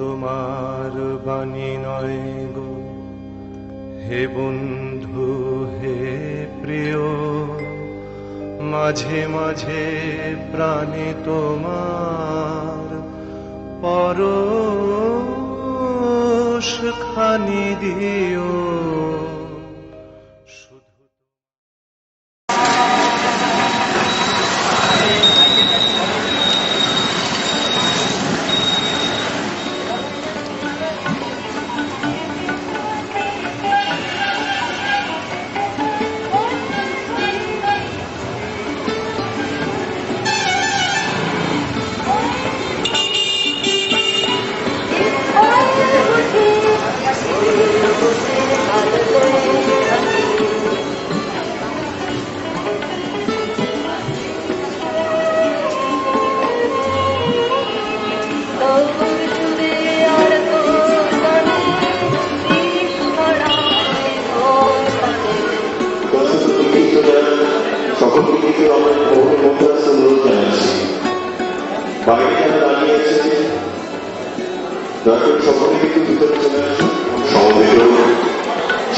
তোমার বাণী নয় গো হে বন্ধু হে প্রিয়, মাঝে মাঝে প্রাণে তোমার পরশ খানি দিও।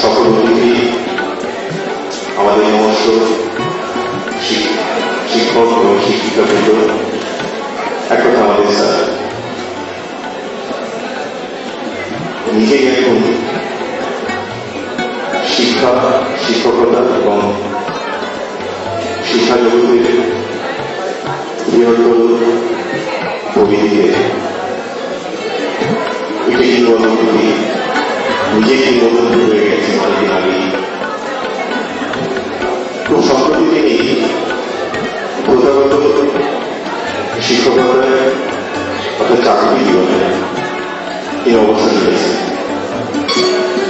সকল অতিথি, আমাদের নমস্ত শিক্ষক এবং শিক্ষিকাবৃন্দ, এক কথা আমাদের স্যার নিজেই এখন শিক্ষকতা এবং শিক্ষা জগতের বৃহত্তর প্রবৃতিতে একটি কিংবদন্তি নিজে কিংবদন্তি হয়ে গেছে অনেকদিন আগে। খুব সম্প্রতি তিনি প্রথাগত শিক্ষকতায় অর্থাৎ চাকরি জীবনে এই অবস্থান নিয়েছেন।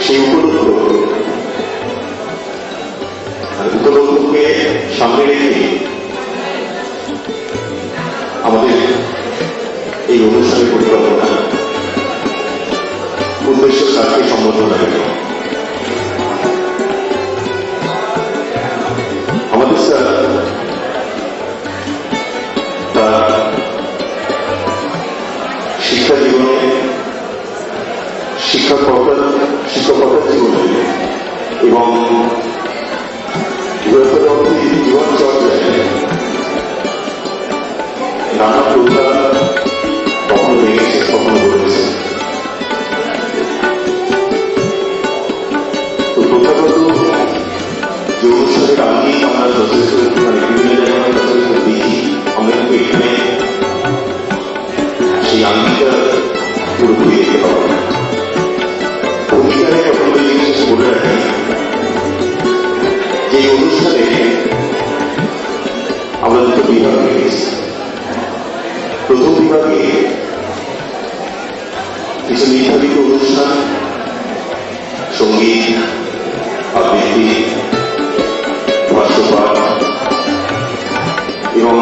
সেই উপলক্ষকে সামনে রেখে আমাদের এই অনুষ্ঠানের পরিকল্পনা উদ্দেশ্য স্যারকে সম্বোধনা দেবে। আমাদের স্যার তার শিক্ষা জীবনে শিক্ষকতার জীবনে এবং জীবন চর্চায় নানা প্রথা কখনো ভেঙেছে, কখনো গড়েছে। তো প্রথাগত যে অনুষ্ঠানের আগেই আমরা যথেষ্ট বিভিন্ন জায়গায় যথেষ্ট দেখি, আমরা কিন্তু এখানে সেই আঙ্গিকটা পুরোপুরি দেখতে পাবো। অঙ্গীকারে কখনো জিনিস বলে রাখি, যে অনুষ্ঠানে আমরা দুটো বিভাগ রেখেছি। প্রথম বিভাগে কিছু নির্ধারিত অনুষ্ঠান, সঙ্গীত, আবৃত্তি, ভাষ্যপাঠ এবং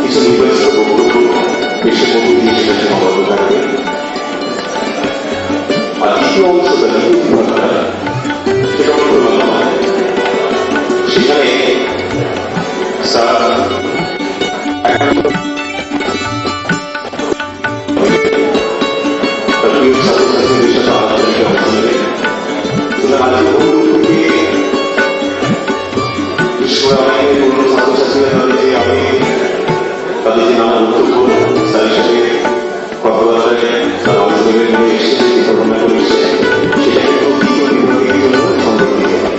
কিছু নির্বাচিত বক্তব্য বেশি মধ্যে দিয়ে সেটা সীমাবদ্ধ থাকবে। আর দ্বিতীয় অংশটা, দ্বিতীয় বিভাগটা, সেটা সেখানে স্যার প্রিয় ছাত্রছাত্রীদের সাথে আলোচনায় অংশ নেবে। বিশ্ববিদ্যালয়ের পুরনো ছাত্রছাত্রীরা তাদের যে নানা বক্তব্য স্যারের সাথে কথাবার্তায় তারা অংশ নেবে নিয়ে এসেছে, চিন্তাভাবনা করে এসেছে, সেটা কিন্তু দ্বিতীয় বিভাগের জন্য সংরক্ষিত হয়।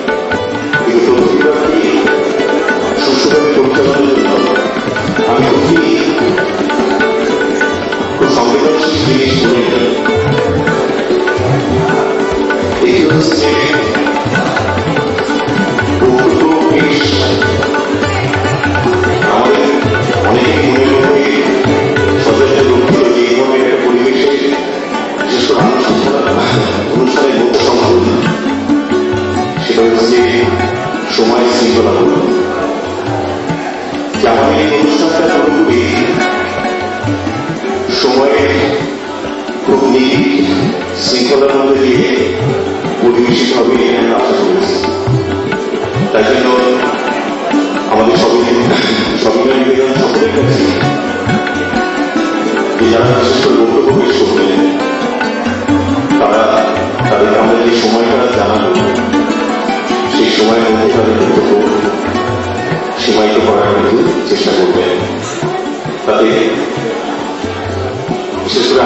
কিন্তু প্রথম বিভাগটি সুষ্ঠুভাবে পরিচালনার জন্য আমি খুব সংবেদনশীল জিনিস বলে এই হচ্ছে আমাদের অনেক মনে লোকে সচেষ্ট দুঃখিত যে এইভাবে একটা পরিবেশে বিশেষ করে অনুষ্ঠানের মুখ্য সম্বোধন, সেটা হচ্ছে সময় শৃঙ্খলা বলুন। যে আমাদের এই অনুষ্ঠানটা পুরোপুরি সময়ের খুব নিবিড় শৃঙ্খলার মধ্যে দিয়ে পরিবেশিত হবে আমরা আশা করেছি। তাই জন্য আমাদের সবিনয় নিবেদন সকলের কাছে যে যারা বিশেষ করে বক্তব্য পেশ করবেন সীমায়িত করার কিন্তু চেষ্টা করবেন। তাতে বিশেষ করে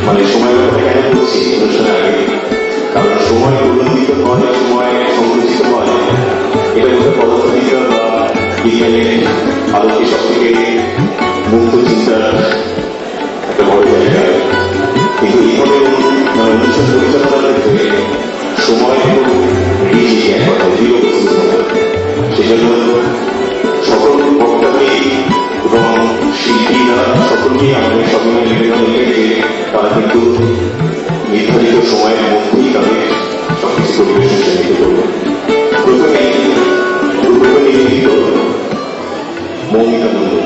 আমাদের সময়ের কথা কেন বলছি অনুষ্ঠানের আগে, কারণ সময় উন্নতিত হয়, সময় সংকুচিত হয়, এটা বোধহয় পদার্থবিদ্যা বা বিজ্ঞানের আলোকে সব থেকে মুক্ত চিন্তার একটা বড় জায়গা। কিন্তু এইভাবে অনুষ্ঠান পরিচালনার ক্ষেত্রে সময় খুব রিজিক এক কথায় দৃঢ় বস্তু। সেজন্য সকল বক্তাকে এবং শিল্পীরা সকলকেই আমাদের সবসময় নিবেদন এটাই যে তারা কিন্তু নির্ধারিত সময়ের মধ্যেই তাদের সবকিছু পরিবেশন নিতে করবে। প্রথমে নিবেদিত মৌমিতা মন্ডল।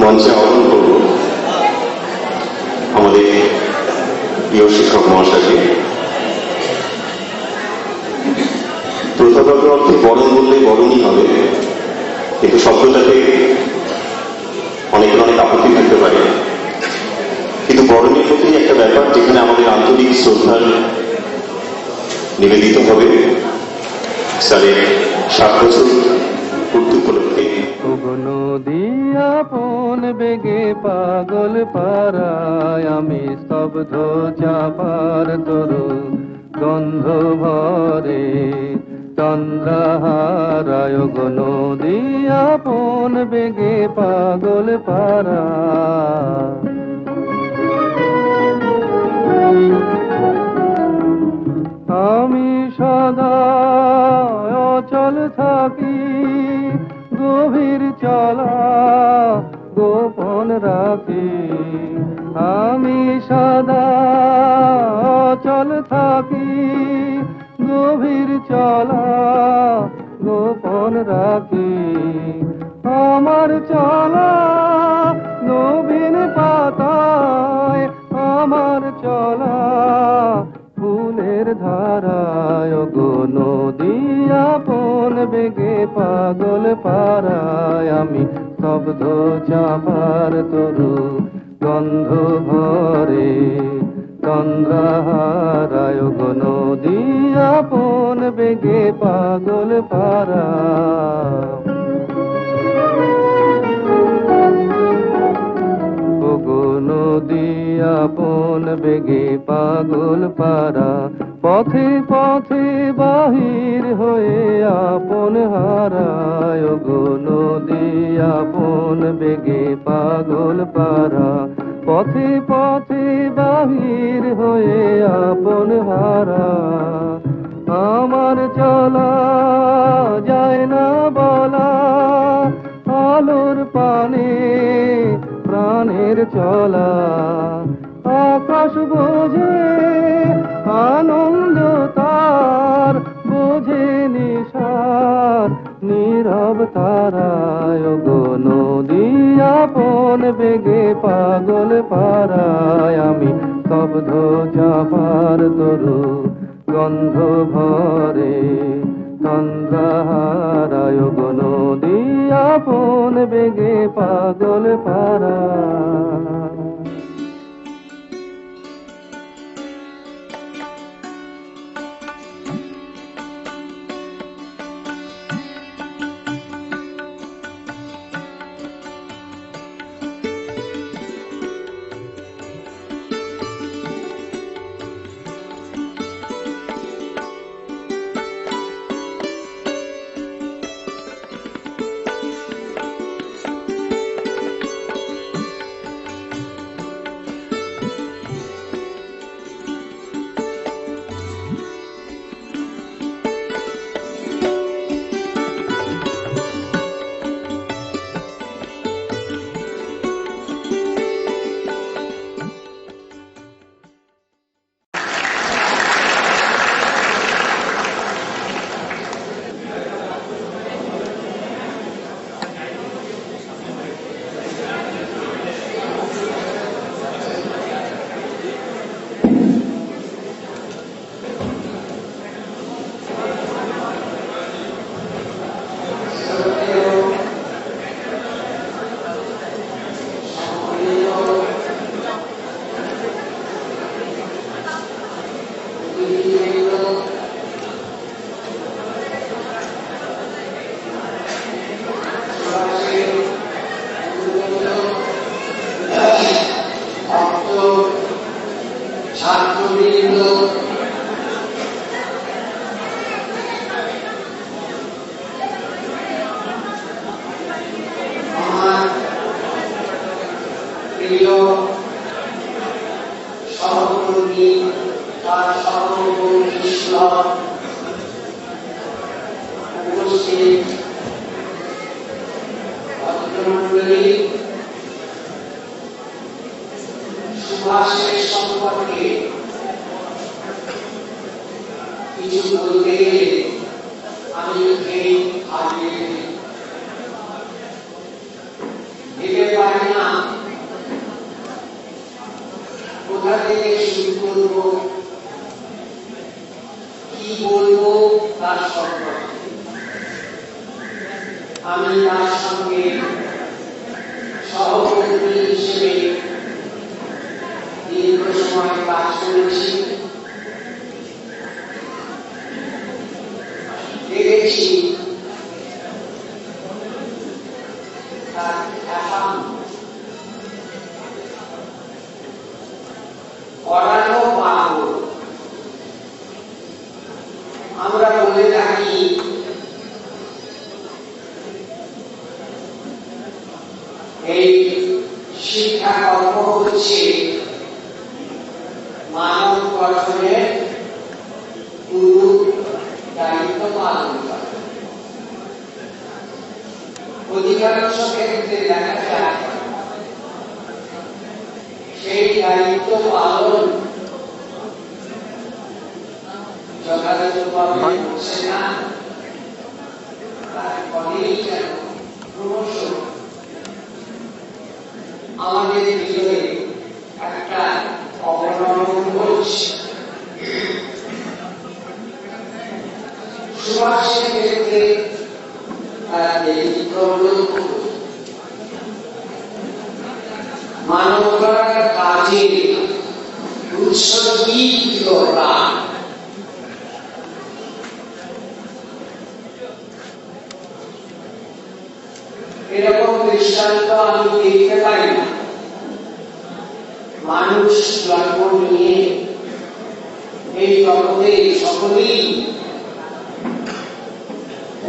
মঞ্চে আহ্বান করব আমাদের প্রিয় শিক্ষক মহাশয়কে। প্রথাগত অর্থে বরণ বললে বরণই হবে, কিন্তু শব্দটাতে অনেকের অনেক আপত্তি থাকতে পারে। কিন্তু বরণের প্রতি একটা ব্যাপার যেখানে আমাদের আন্তরিক শ্রদ্ধার নিবেদিত হবে স্যারের 7 বছর পূর্তি উপলক্ষে। নদিয়া পন বেগে পাগল পারায় আমি স্তব্ধ চাপার তরু গন্ধ ভরে চন্দ্রহারায় গো নদিয়া পন বেগে পাগল পারা। আমি সদা অচল থাকি, গভীর চলা গোপন রাখি। আমি সদা অচল থাকি, গভীর চলা গোপন রাখি। আমার চলা নবীন পাতায়, আমার চলা ফুলের ধারায়, গো নদী আপন বেগে পাগল পারায়। আমি শব্দ চাপার তরু গন্ধ ভরে চন্দ্রহারায়, গো নদী আপন বেগে পাগল পারায়। গো নদী আপন বেগে পাগল পারা, পথে পথে বাহির হয়ে আপন হারায়। গো নদী আপন বেগে পাগল পারা, পথে পথে বাহির হয়ে আপন হারা। আমার চলা যায় না বলা, আলোর পানে প্রাণের চলা। আকাশ বোঝে আনন্দ তার, বোঝে নিশার নীরব তারায়। গো নদী আপন বেগে পাগল পারায়, আমি শব্দ চাপার তরু গন্ধ ভরে চন্দ্রহারায়। গো নদী আপন বেগে পাগল পারায়। সহকর্মী তার সহকর্মী উপস্থিত ভদ্রমণ্ডলী, সুভাষের সম্পর্কে কিছু বলতে গেলে আমি এই আগে ভেবে পারি না কোথা থেকে শুরু করব, কি বলবো তার সম্পর্কে। আমি তার সঙ্গে সহকর্মী হিসেবে দীর্ঘ সময় কাজ করেছি, দেখেছি তার পড়ানো পাগল। আমরা বলে থাকি এই শিক্ষাকর্ম হচ্ছে মানব গঠনের গুরু দায়িত্ব পালন করে। অধিকাংশ ক্ষেত্রে দেখা যায় সেই দায়িত্ব পালন যথাযথভাবে হচ্ছে না, মানবতার কাজে উৎসর্গিত প্রাণ। এরকম দৃষ্টান্ত আমি দেখতে পাই না। মানুষ জন্ম নিয়ে এই জগতে সকলেই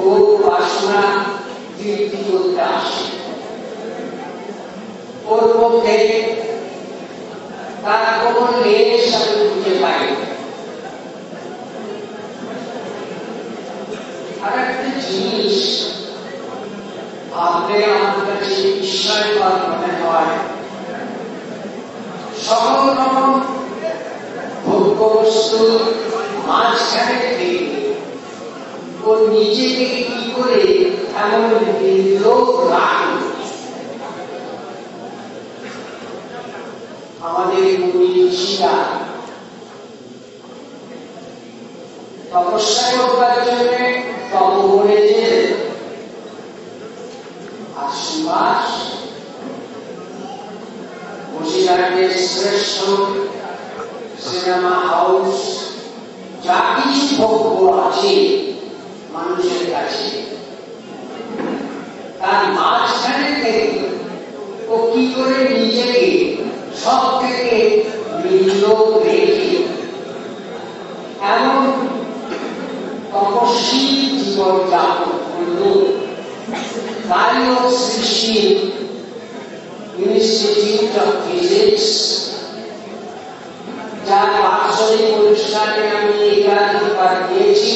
ও বাসনা তৃপ্তি করতে আসে। ওর মধ্যে তার কোনো লেশ আমি খুঁজে পাই না। আর একটা জিনিস ভাবলে আমার কাছে বিস্ময়কর মনে হয়, সকল রকম ভোগ্য বস্তু মাঝখানে থেকে ও নিজেকে কি করে এমন লোক রাখে। আমাদের মুনি ঋষিরা তপস্যা করবার জন্য তপবনে যেতেন। আর সুভাষ বসিরহাটের শ্রেষ্ঠ সিনেমা হাউস যা কিছু ভোগ্য আছে মানুষের কাছে, তার মাঝখানে থেকে ও কি করে নিজেকে সব থেকে নির্লোভ রেখে এমন তপস্বী জীবন যাপন করল, তাই ও সৃষ্টি ইনস্টিটিউট অফ ফিজিক্স, যার বাৎসরিক অনুষ্ঠানে আমি একাধিকবার গিয়েছি,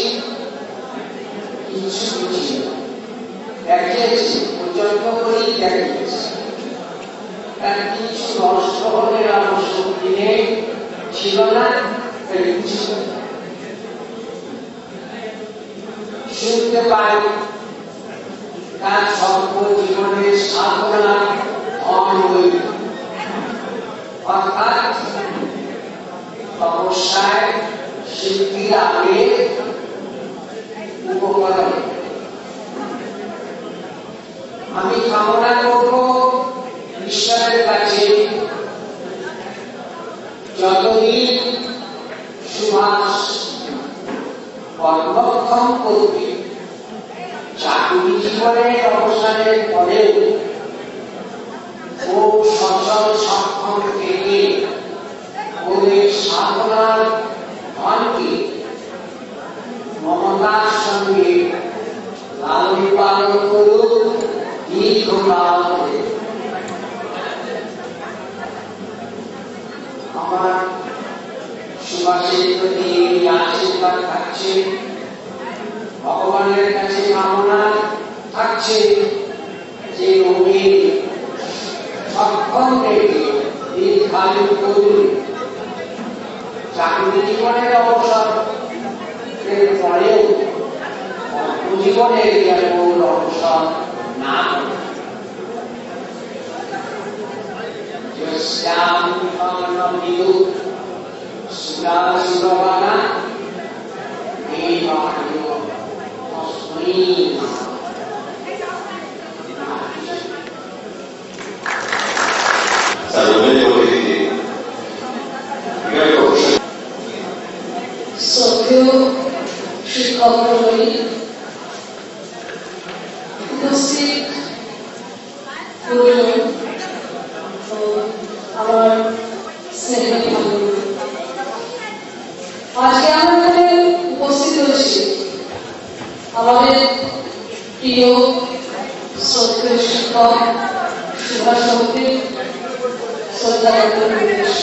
কিছু বুঝি দেখিয়েছি, পর্যন্ত করেই দেখিয়েছি। তার কিছু নষ্ট হলে আমার শক্তিনে ছিল না। শুনতে পাই তার স্বল্প জীবনের সাধনা অনবৈধ, অর্থাৎ তপস্যায় সিদ্ধি লাভের উপকরণ। আমি কামনা করব ঈশ্বরের কাছে যতদিন সুভাষ কর্মক্ষম করবে, চাকরি জীবনের অবসানের পরেও ও সচল সক্ষম থেকে ওদের সাধনার ধনকে মমতার সঙ্গে লালন পালন করুক দীর্ঘকাল ধরে। আমার সুভাষের প্রতি এই আশীর্বাদ থাকছে, ভগবানের কাছে কামনা থাকছে যে ওকে সক্ষম থেকে দীর্ঘায়ু করুন, চাকরি জীবনের অবসর পরেও জীবনের মূল অবসর না করে। শিক্ষক মণ্ডলী, উপস্থিত আমার স্নেহের ভাই, আজকে আমরা এখানে উপস্থিত হয়েছি আমাদের প্রিয় শ্রদ্ধেয় শিক্ষক সুভাষ চন্দ্রের শ্রদ্ধা নির্দেশ।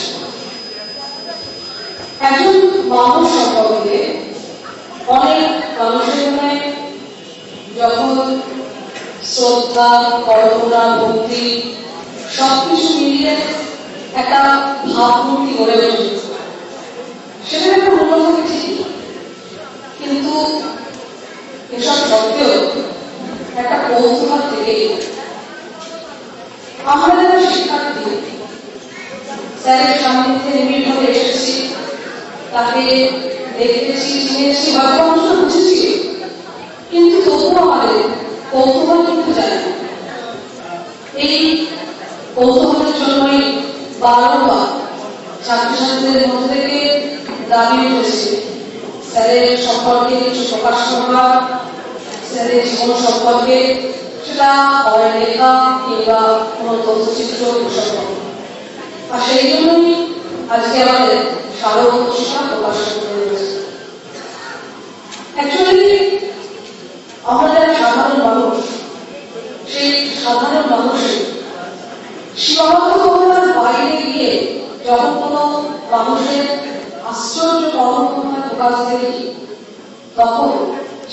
একজন মানুষ সম্পর্কে অনেক মানুষের মনে যখন শ্রদ্ধা, কল্পনা, ভক্তি সবকিছু মিলিয়ে একটা ভাবমূর্তি গড়ে ওঠে, সেটা একটা মূল্য থাকে ঠিক, কিন্তু এসব সত্ত্বেও একটা কৌতূহল থেকেই আমরা যারা শিক্ষার্থী স্যারের সান্নিধ্যে নিবিড়ভাবে এসেছি, তাকে দেখেছি, চিনেছি, হয়তো অংশ বুঝেছি, কিন্তু তবুও আমাদের কৌতূহল কিন্তু জানে না। এই কৌতূহলের জন্যই বারবার ছাত্রছাত্রীদের মধ্যে থেকে দাবি উঠেছে স্যারের সম্পর্কে কিছু প্রকাশ করা, স্যারের জীবন সম্পর্কে, সেটা হয় লেখা কিংবা কোনো তথ্যচিত্র সম্পর্কে। আর সেই জন্যই আজকে আমাদের স্মারক ঘোষণা প্রকাশ করতে হয়েছে। অ্যাকচুয়ালি আমরা যারা সাধারণ মানুষ, সেই সাধারণ মানুষের সীমাবদ্ধতার বাইরে গিয়ে যখন কোনো মানুষের আশ্চর্য কর্মক্ষমতা প্রকাশ দেখি, তখন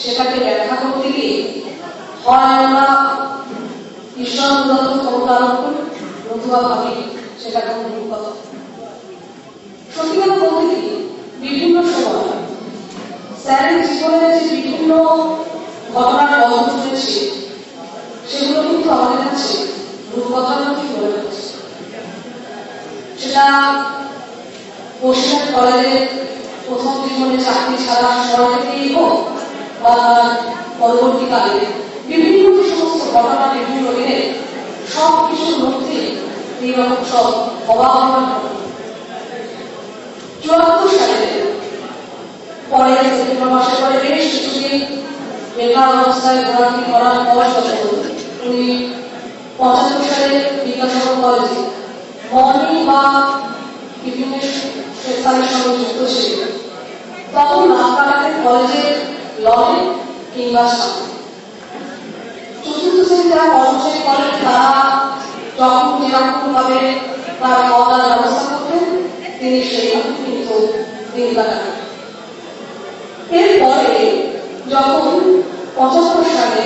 সেটাকে ব্যাখ্যা করতে গিয়ে হয় আমরা ঈশ্বরদত্ত ক্ষমতা আরোপ করি, নতুবা ভাবি সেটা কোনো কথা। সত্যি কথা বলতে কি, বিভিন্ন সময় স্যারের জীবনের যে বিভিন্ন ঘটনার গল্প শুনেছি, সেগুলো কিন্তু আমাদের কাছে রূপকথার মধ্যে মনে হচ্ছে। সেটা বসিরহাট কলেজে প্রথম জীবনে চাকরি ছাড়া সময় থেকেই হোক, বা পরবর্তীকালে বিভিন্ন যে সমস্ত ঘটনা বিভিন্ন দিনে সব কিছুর মধ্যে এইরকম সব অবাক হওয়ার ঘটনা। 74 সালে পরে সেপ্টেম্বর মাসে পরে বেশ কিছুদিন বেকার অবস্থায় ঘোরাঘুরি করার পর উনি 75 সালে বিদ্যাসাগর কলেজে মর্নিং বা বিভিন্ন স্থানের সঙ্গে যুক্ত ছিল। তখন রাস্তাঘাটের কলেজের লনে কিংবা সামনে চতুর্থ শ্রেণী যারা কর্মচারী করেন, তারা যখন যেরকম ভাবে তার খাওয়ার ব্যবস্থা করতেন, তিনি সেইভাবে কিন্তু দিন কাটাতেন। এরপরে যখন 75 সালে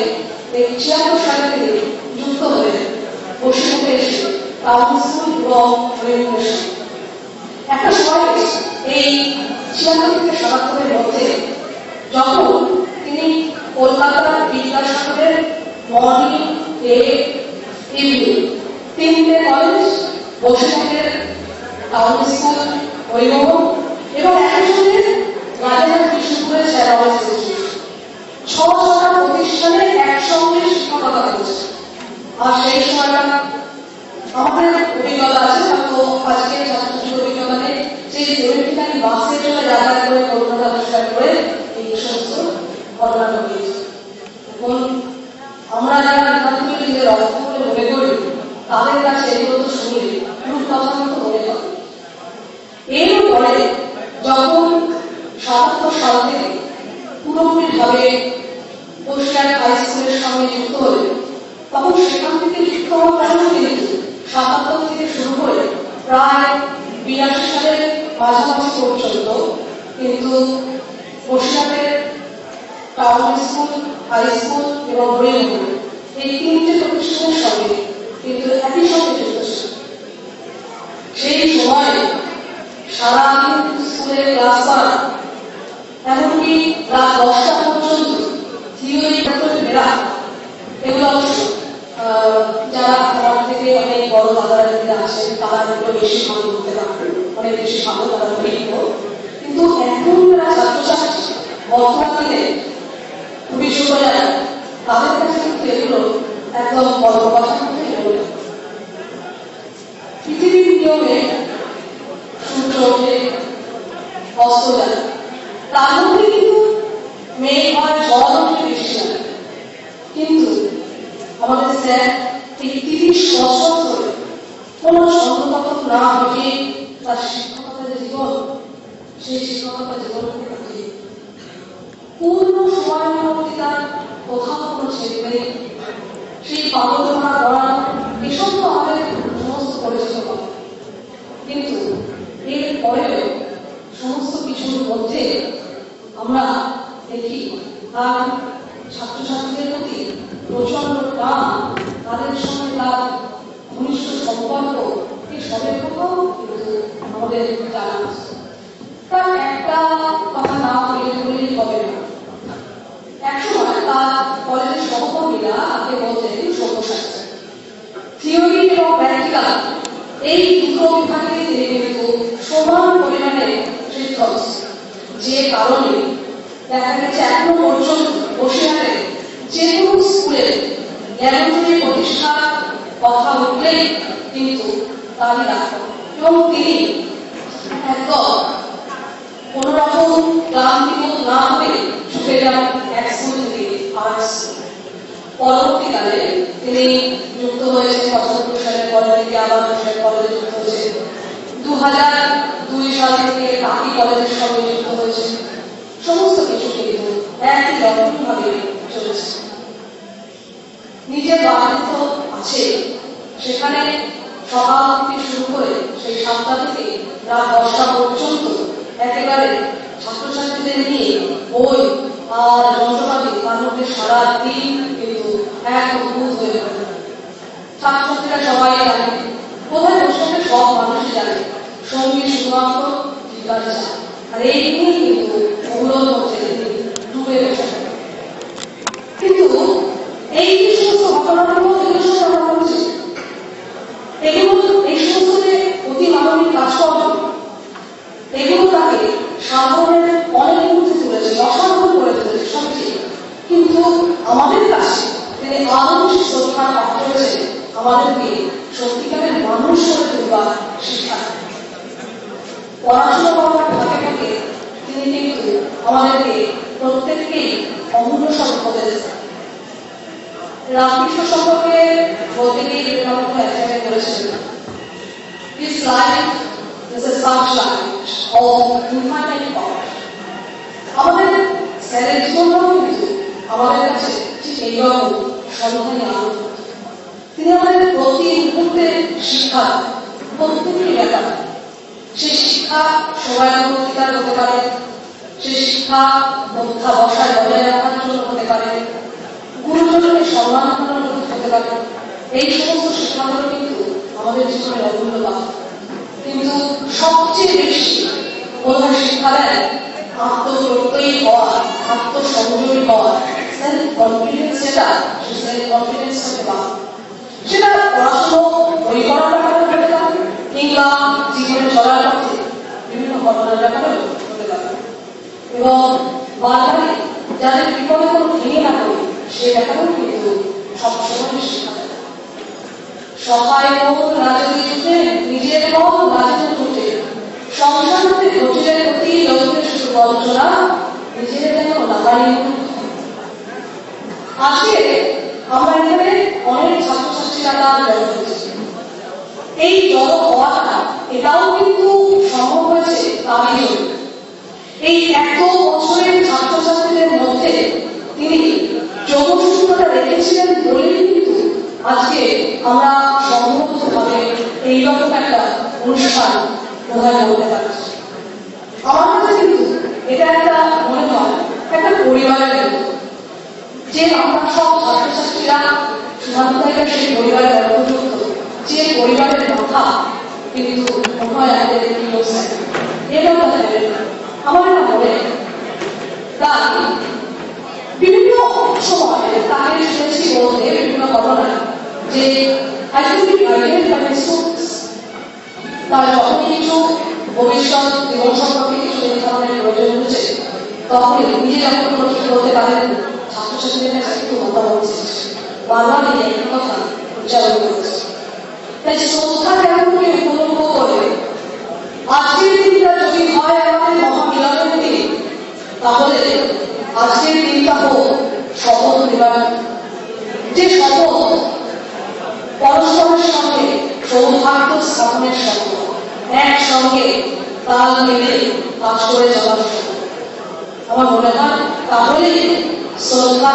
76 সালে তিনি যুক্ত হলেন বসিরহাটে এসে টাউন স্কুল এবং রেলওয়ে। একটা সময় এই 76 থেকে 77 মধ্যে যখন তিনি কলকাতার বিদ্যাসাগরের মর্নিং ডে ইভিনিং 3টে কলেজ, বসিরহাটের টাউন স্কুল, হরিমোহন এবং একসঙ্গে রাজারহাট বিষ্ণুপুরের স্যার কলেজ 6-7টা প্রতিষ্ঠানে একসঙ্গে শিক্ষকতা করছে। আর সেই সময়টা আমাদের অভিজ্ঞতা আছে, হয়তো আজকে ছাত্রছাত্রীর অভিজ্ঞতা নেই, সেই পরিবেশিকারী বাসের জন্য যাতায়াত করে কলকাতা আবিষ্কার করে এই সমস্ত ঘটনা ঘটিয়েছে। এখন আমরা যারা এখানকে নিজের অর্থ বলে মনে করি, তাদের কাছে এগুলো তো শুনলে রূপকথার মতো মনে হয়। এরপরে যখন 77 সাল থেকে পুরোপুরিভাবে বসিরহাট হাই স্কুলের সঙ্গে যুক্ত হলেন, তখন সেখান থেকে যুক্ত হওয়ার কারণে কিন্তু 77 থেকে শুরু করে প্রায় 82 সালের মাঝামাঝি পর্যন্ত কিন্তু বসিরহাটের টাউন স্কুল, হাই স্কুল এবং হরিমোহন এই 3টে প্রতিষ্ঠানের সঙ্গে কিন্তু একই সঙ্গে যুক্ত ছিল। সেই সময় সারাদিন স্কুলে ক্লাস করা, এমনকি রাত 10টা পর্যন্ত থিওরি মেলা, এগুলো যারা আমার থেকে অনেক বড় দাদারা দিকে আসেন তারা এগুলো বেশি ভালো করতে পারেন, অনেক বেশি ভালো তারা অভিজ্ঞ। কিন্তু এখন যারা ছাত্রছাত্রী বর্তমান দিনে খুবই ছোট যায়, তাদের কাছে কিন্তু এগুলো একদম বড় কথার মধ্যে মনে হয়। পৃথিবীর নিয়মে সূর্য ওঠে, অস্ত যায়, তার মধ্যে কিন্তু মেঘ হয়, জল ওঠে, বৃষ্টি হয়। কিন্তু আমাদের স্যার এই 30 বছর ধরে কোন ছন্দপতন না হয়ে তার শিক্ষকতা যে জীবন, সেই শিক্ষকতা জীবন পূর্ণ সময়ের মধ্যে তার কোথাও কোনো ছেলে নেই। সেই পাগলখানা পড়ানো, এসব তো আমাদের সমস্ত পরিচিত কথা। কিন্তু এর পরেও সমস্ত কিছুর মধ্যে আমরা দেখি তার ছাত্রছাত্রীদের প্রতি প্রচন্ড টান, তাদের সঙ্গে তার ঘনিষ্ঠ সম্পর্ক, এই সবের কথাও কিন্তু আমাদের জানা আছে। তার একটা কথা না বললেই হবে না। একসময় তার কলেজের সহকর্মীরা তাকে বলতেন সমস্যা থিওরি এবং প্র্যাকটিক্যাল এই দুটো বিভাগে তিনি কিন্তু সমান পরিমাণে শিক্ষক, যে কারণে দেখা গেছে এখনো পর্যন্ত বসিরহাটে যে কোনো স্কুলে ল্যাবরেটরি প্রতিষ্ঠার কথা উঠলেই কিন্তু তারই রাখতেন এবং তিনি একদম কোন রকম ক্লান্তিবোধ না হয়ে ছুটে যান এক স্কুল থেকে আর পরবর্তীকালে তিনি যুক্ত হয়েছেন 75 সালের পরে থেকে আবার কলেজে যুক্ত হয়েছে 2002 সাল থেকে বাকি কলেজের সঙ্গে যুক্ত হয়েছে সমস্ত কিছু কিন্তু একই রকমভাবে চলেছে নিজের বাড়ি তো আছে সেখানে সকাল থেকে শুরু করে সেই 7টা থেকে রাত 10টা পর্যন্ত একেবারে ছাত্রছাত্রীদের নিয়ে বই আর যন্ত্রপাতি তার মধ্যে সারাদিন কিন্তু এক অদ্ভুত হয়ে পড়ে ছাত্রছাত্রীরা সবাই জানে কোথায় বসে সব মানুষই জানে সঙ্গী শুধুমাত্র জিজ্ঞাসা আর এই নিয়ে কিন্তু ওগুলোর মধ্যে ডুবে বসে কিন্তু এই যে সমস্ত ঘটনাগুলো এগুলো সব আমরা বলছি এগুলো এই সমস্ত যে অতি মানবিক কাজকর্ম এগুলো তাকে সাধারণের অনেক মধ্যে তুলেছে অসাধারণ করে তুলেছে সবচেয়ে কিন্তু আমাদের কাছে তিনি আরো বেশি শ্রদ্ধার পাত্র হয়েছে আমাদেরকে সত্যিকারের মানুষ করে তুলবার শিক্ষা পড়াশোনা করার ফাঁকে ফাঁকে তিনি কিন্তু আমাদেরকে প্রত্যেককেই অমূল্য সম্পদ দিয়েছেন রামকৃষ্ণ সম্পর্কে বলতে গিয়ে বিবেকানন্দ এক জায়গায় বলেছিলেন His life is a sunshine of infinite power. আমাদের স্যারের জীবনটাও কিন্তু আমাদের কাছে ঠিক এইরকম সন্ধানী আনন্দ তিনি আমাদের প্রতি মুহূর্তে শিক্ষা প্রত্যেকটি ব্যাপার সেই শিক্ষা সময়ের প্রতিকার হতে পারে সেই শিক্ষা মধ্যা বসায় বজায় রাখার জন্য হতে পারে গুরুজনকে সম্মান করার জন্য হতে পারে এই সমস্ত শিক্ষাগুলো কিন্তু আমাদের জীবনের অমূল্য পাঠ কিন্তু সবচেয়ে বেশি বোধহয় শিক্ষা দেয় আত্মপ্রত্যয়ী হওয়া আত্মসংযমী হওয়া সেলফ কনফিডেন্স যেটা সেই সেলফ কনফিডেন্সটাকে পাওয়া সেটা পড়াশুনো বই পড়ার ব্যাপারে হতে পারে কিংবা জীবনে চলার পথে বিভিন্ন ঘটনার ব্যাপারে হতে পারে এবং বারবারই যাদের বিপদে কোনো ভেঙে না করে সে ব্যাপারেও কিন্তু সবসময় শিক্ষা দেয় সহায় মন রাজনীতি যুদ্ধে নিজের মন রাজনীতি যুদ্ধে সংসারতে জটিলের প্রতি লোকের সুবঞ্চনা নিজের যেন লাগানি আজকে আমরা এখানে অনেক ছাত্রছাত্রীরা জড়ো হয়েছে এই জড়ো হওয়াটা এটাও কিন্তু সম্ভব হয়েছে তারই জন্য এই এত বছরের ছাত্রছাত্রীদের মধ্যে তিনি যোগসূত্রটা রেখেছিলেন বলেই কিন্তু আজকে আমরা সম্ভবতভাবে এইরকম একটা অনুষ্ঠান বোধহয় বলতে পারছি আমার কাছে কিন্তু এটা একটা মনে হয় একটা পরিবারের মতো যে আমরা সব ছাত্রছাত্রীরা সুধান্তাইকার সেই পরিবারের অন্তর্ভুক্ত যে পরিবারের কথা কিন্তু মনে হয় আমাদের এটা আমার না বলে তাই বিভিন্ন সময় তাকে শুনেছি বলতে বিভিন্ন ঘটনা যে তার যখন কিছু ভবিষ্যৎ জীবন সম্পর্কে কিছু নির্ধারণের প্রয়োজন হচ্ছে তখন নিজে যখন কোনো কিছু বলতে পারেন ছাত্রছাত্রীদের কাছে একটু মতামত বারবার এই একই কথা উচ্চারণ করেছে তাই শ্রদ্ধা কেমন করে উপলব্ধ করে আজকের দিনটা যদি হয় আমাদের মহামিলনের দিন তাহলে আজকের দিনটা হোক শপথ নেবার যে শপথ পরস্পরের সঙ্গে সৌভাগ্য স্থাপনের শপথ একসঙ্গে তাল মিলে কাজ করে চলার আমার মনে হয় তাহলেই শ্রদ্ধা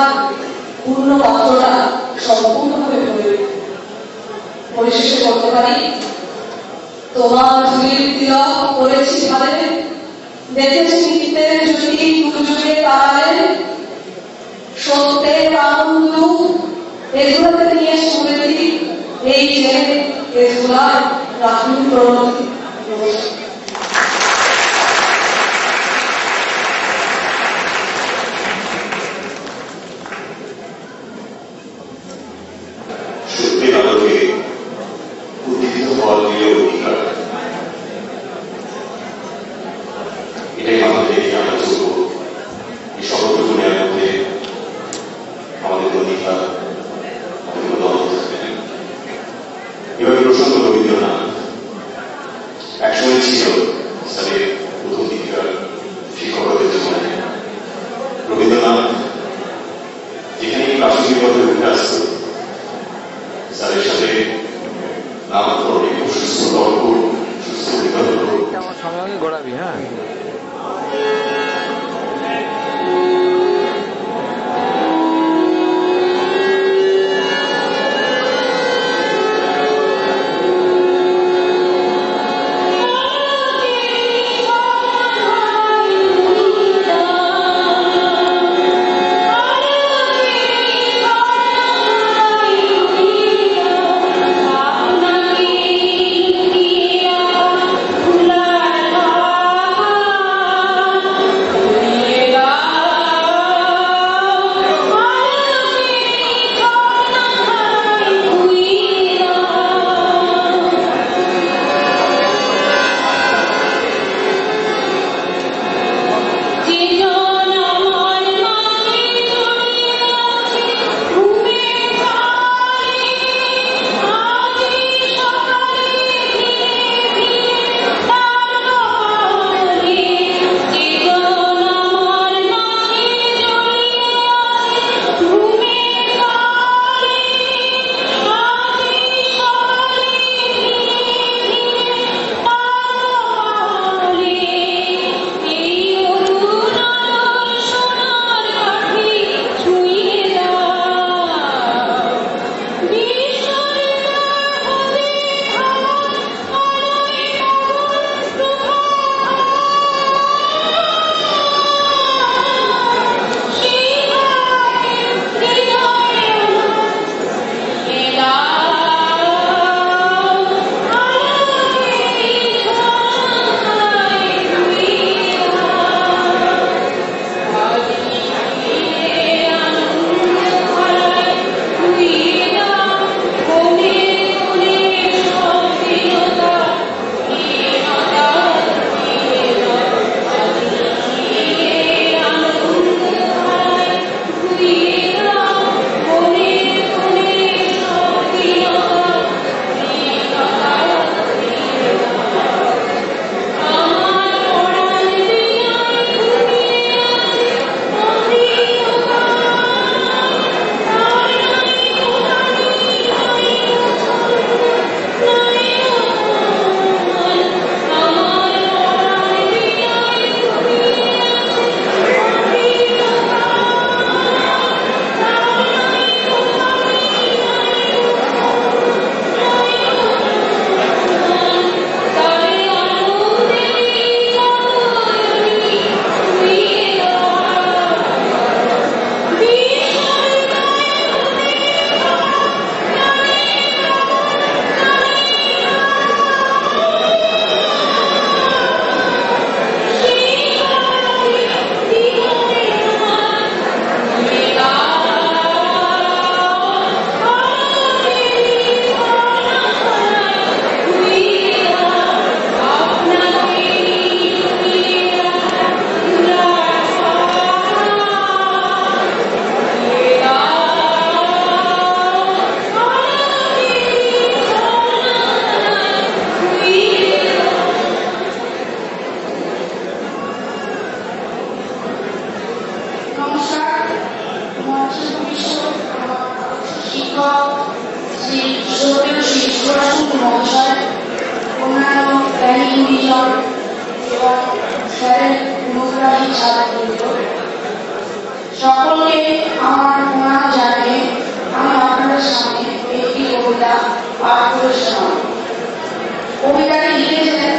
পূর্ণ পাত্রটা সম্পূর্ণভাবে পরিশেষে করতে পারি তোমার ধুলির তিলক করেছি ভাবে দেখেছি নিত্যের যদি দুযুগে তারালে সত্যের আনন্দ এগুলোকে নিয়ে স্মৃতি এই যে এগুলার রাখুন প্রণতি সত্যের আলোকে উদ্দীপিত হওয়ার দিয়ে অধিকার এটাই আমাদের আমরা চলব এই সকল মধ্যে আমাদের সময় ছিল স্যারের প্রথম দিককার শিক্ষকতার জীবনে। রবীন্দ্রনাথ যেখানে প্রাথমিকভাবে উঠে আসতো, স্যারের সাথে নানা ধরনের খুব সুস্থ তর্ক, সুস্থ বিতর্ক। আমার সঙ্গে ঘোরাবি, হ্যাঁ। সকলকে আমার প্রণাম জানিয়ে আমি আপনাদের সামনে একটি কবিতা পাঠ করে শোনাব। কবিতাটি লিখেছেন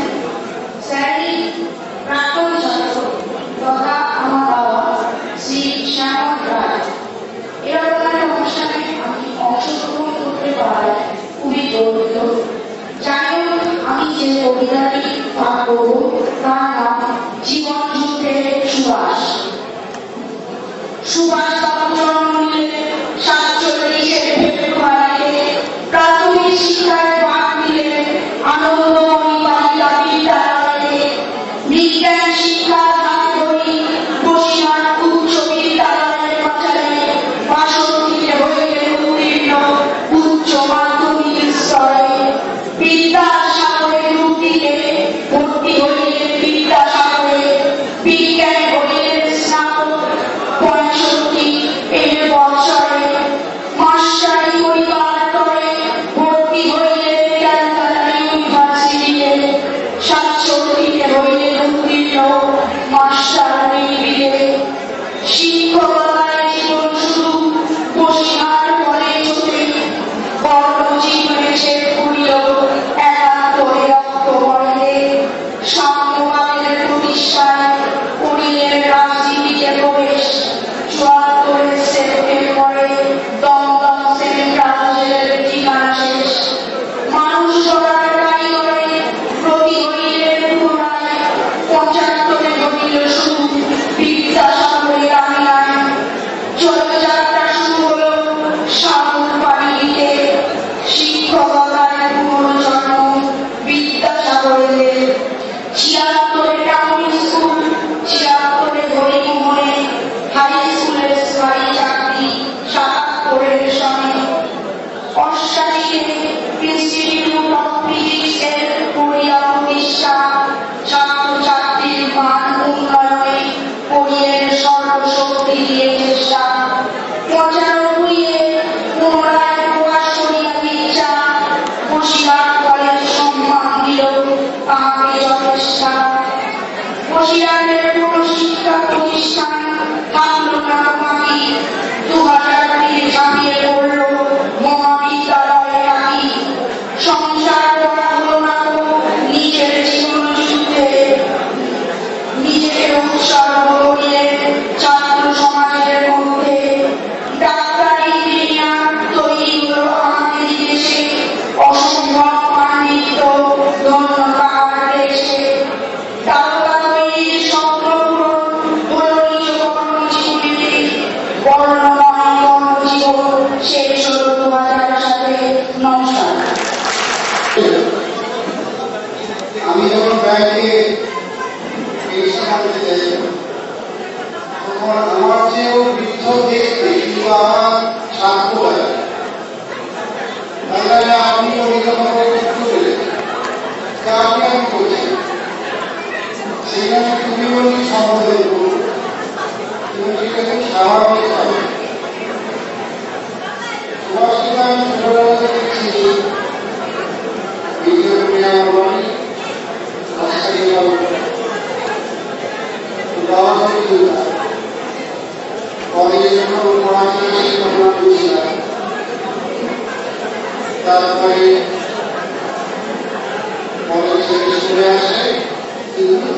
স্যারই প্রাক্তন ছাত্র তথা আমার বাবা শ্রী শ্যামল রায়। এরকম একটা অনুষ্ঠানে আমি অংশগ্রহণ করতে পারায় খুবই গর্বিত। যাই হোক, আমি যে কবিতাটি পাঠ করব তার নাম জীবন যুদ্ধের সুবাস। সুভাষ বাবু জন্ম নিলেন 47 ফেব্রুয়ারিতে। প্রাথমিক শিক্ষায় ভাগ নিলেন আনন্দময় ঐতিহাসিক ইনস্টিটিউট অফ ফিজিক্সের কোরিয়া প্রতিষ্ঠা, ছাত্রছাত্রীর মান উন্নয়নে কোরিয়ার সর্বশক্তি দিয়ে চেষ্টা, 95-এ পুনরায় প্রকাশ করিয়া ইচ্ছা, বসিরহাট কলেজ সম্মান দিল তাহাকে যথেষ্টা। বসিরহাটের পুরো শিক্ষা প্রতিষ্ঠান থাকল না বাকি, 2000 ঝাঁপিয়ে পড়ল মহাবিদ্যালয়ে নাকি। সংসার করা হলো না তো নিজের জীবন যুদ্ধে, নিজেকে উৎসর্গ করিলে ছাত্র সমাজের মধ্যে। ডাক্তারি ইঞ্জিনিয়ার তৈরি হলো আমাদের দেশে, অসম্ভব পাণ্ডিত্য ধন্য তাহার দেশে। তারকা তৈরির স্বপ্ন পূরণ হলো নিজ কর্মজীবনে, বর্ণময় কর্মজীবন শেষ হলো 2000 সালে। নমস্কার। আমি যখন ব্যাংকে পেনশন আনতে যাই তখন আমার চেয়েও বৃদ্ধ দেখতে কিংবা আমার স্বার্থ লাগে তাহলে আপনি অভিজ্ঞতা আপনি আমি করছি সেখানে তুমি বলি সম্বোধন করুন, তুমি সেটাকে স্বাভাবিক হবে। সুভাষকে আমি ছোটবেলা থেকে চিনি, আমার বাড়ি কলেজে যখন পড়াশোনা শিক্ষকতা করেছিলাম, তারপরে কলেজ থেকে চলে আসে, কিন্তু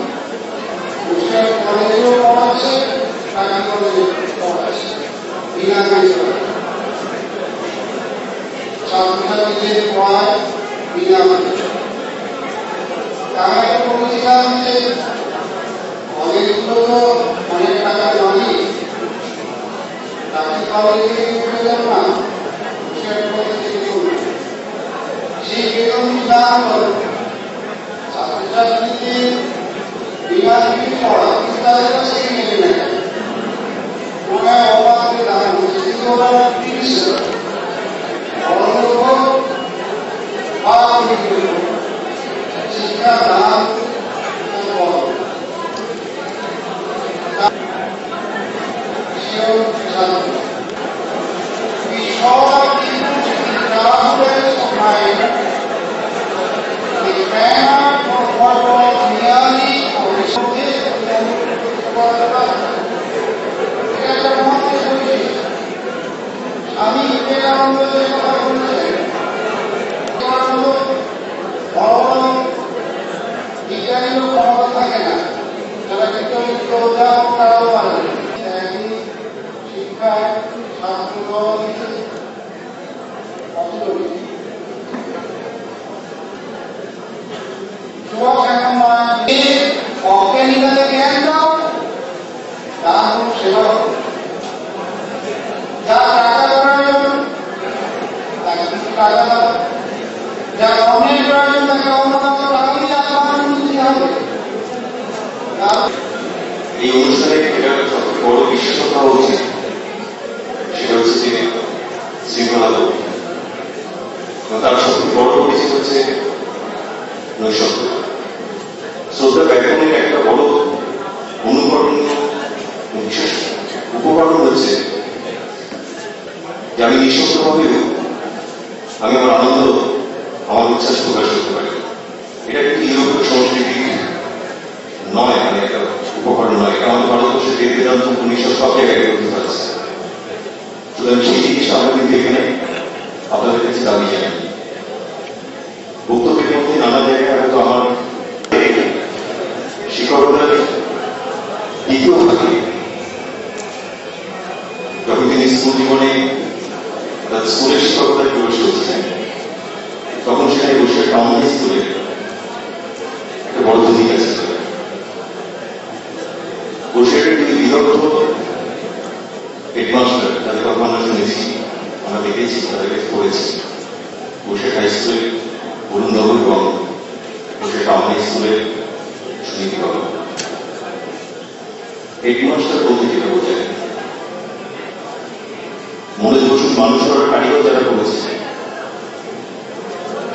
কলেজেও পড়াচ্ছে, টাকা কলেজে পড়াচ্ছে বিনা বেতনে, ছাত্রছাত্রীদের পড়ায় বিনা বেতনে। তারা বলেছিলাম যে কলেজগুলো তো অনেক টাকা দামি, তাকে কলেজ থেকে উঠে যান না, সেই বেতন দাম হল ছাত্রছাত্রীদের বিনা পড়া, কিন্তু তাদের কাছে মেলে নেয় ওরা অবাধে দাম হচ্ছে, কিন্তু ওরা 30 শিক্ষার দাম আমি বিবেকানন্দের কথা বলছি, বিজ্ঞানীরও ক্ষমতা থাকে না, যারা কিন্তু তারাও পারে শিক্ষায় ছাত্র অজ্ঞানীকালে জ্ঞান দাও, তার কোনো সেবা হবে। যার টাকা প্রয়োজন তাকে কিছু টাকা দাও, যার অন্যের প্রয়োজন তাকে অন্য কাউকে টাকা দিয়ে আপনার দিতে হবে। এই অনুষ্ঠানে এটা সবচেয়ে বড় বিশেষতা হওয়া উচিত, সেটা হচ্ছে যে শৃঙ্খলা বোধ। তার সবচেয়ে বড় পরিচয় হচ্ছে নৈশব্দ। শ্রদ্ধা ব্যাকরণের একটা বড় অনুকরণীয় বিশেষ উপকরণ হচ্ছে যে আমি নিঃশব্দভাবেও আমি আমার আনন্দ, আমার উচ্ছ্বাস প্রকাশ করতে পারি। এটা কিন্তু ইউরোপীয় সংস্কৃতি নয়, মানে একটা উপকরণ নয়, এটা আমাদের ভারতবর্ষের বেদান্ত উপনিষদ সব জায়গায় করতে পারছে। সুতরাং সেই জিনিসটা আমরা কিন্তু এখানে আপনাদের কাছে দাবি জানাই। বক্তব্যের মধ্যে নানা জায়গায় হয়তো আমার শিক্ষকতার দ্বিতীয় থাকে, যখন তিনি স্কুল জীবনে স্কুলের শিক্ষকতায় প্রবেশ করছিলেন, তখন সেখানে বসে টাউন স্কুলে একটা বড় ভূমিকা ছিল। বসে কিন্তু বিদগ্ধ হেডমাস্টার, তাদের কথা আমরা শুনেছি, আমরা দেখেছি, তাদেরকে পড়েছি। বসে হাই স্কুলের অরুণবাবু এবং বসে টাউন স্কুলের সুনীতি বাবু। হেডমাস্টার বলতে যেটা বোঝায় মনে বসুন মানুষ করার কারিগর যারা করেছে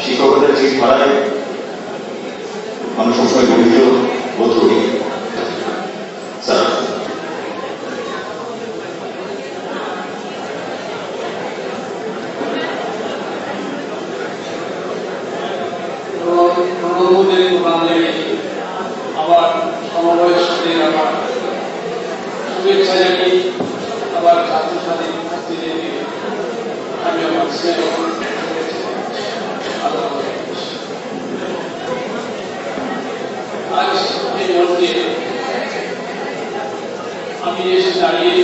শিক্ষকতার যে ধারায় আমরা সবসময় গর্বিত বোধ করি। স্যার, আবার সমবয়সীদের আবার শুভেচ্ছা জানিয়ে আবার ছাত্রছাত্রীদেরকে আমি আমার স্নেহ আজ এই মুহূর্তে আমি এসে দাঁড়িয়ে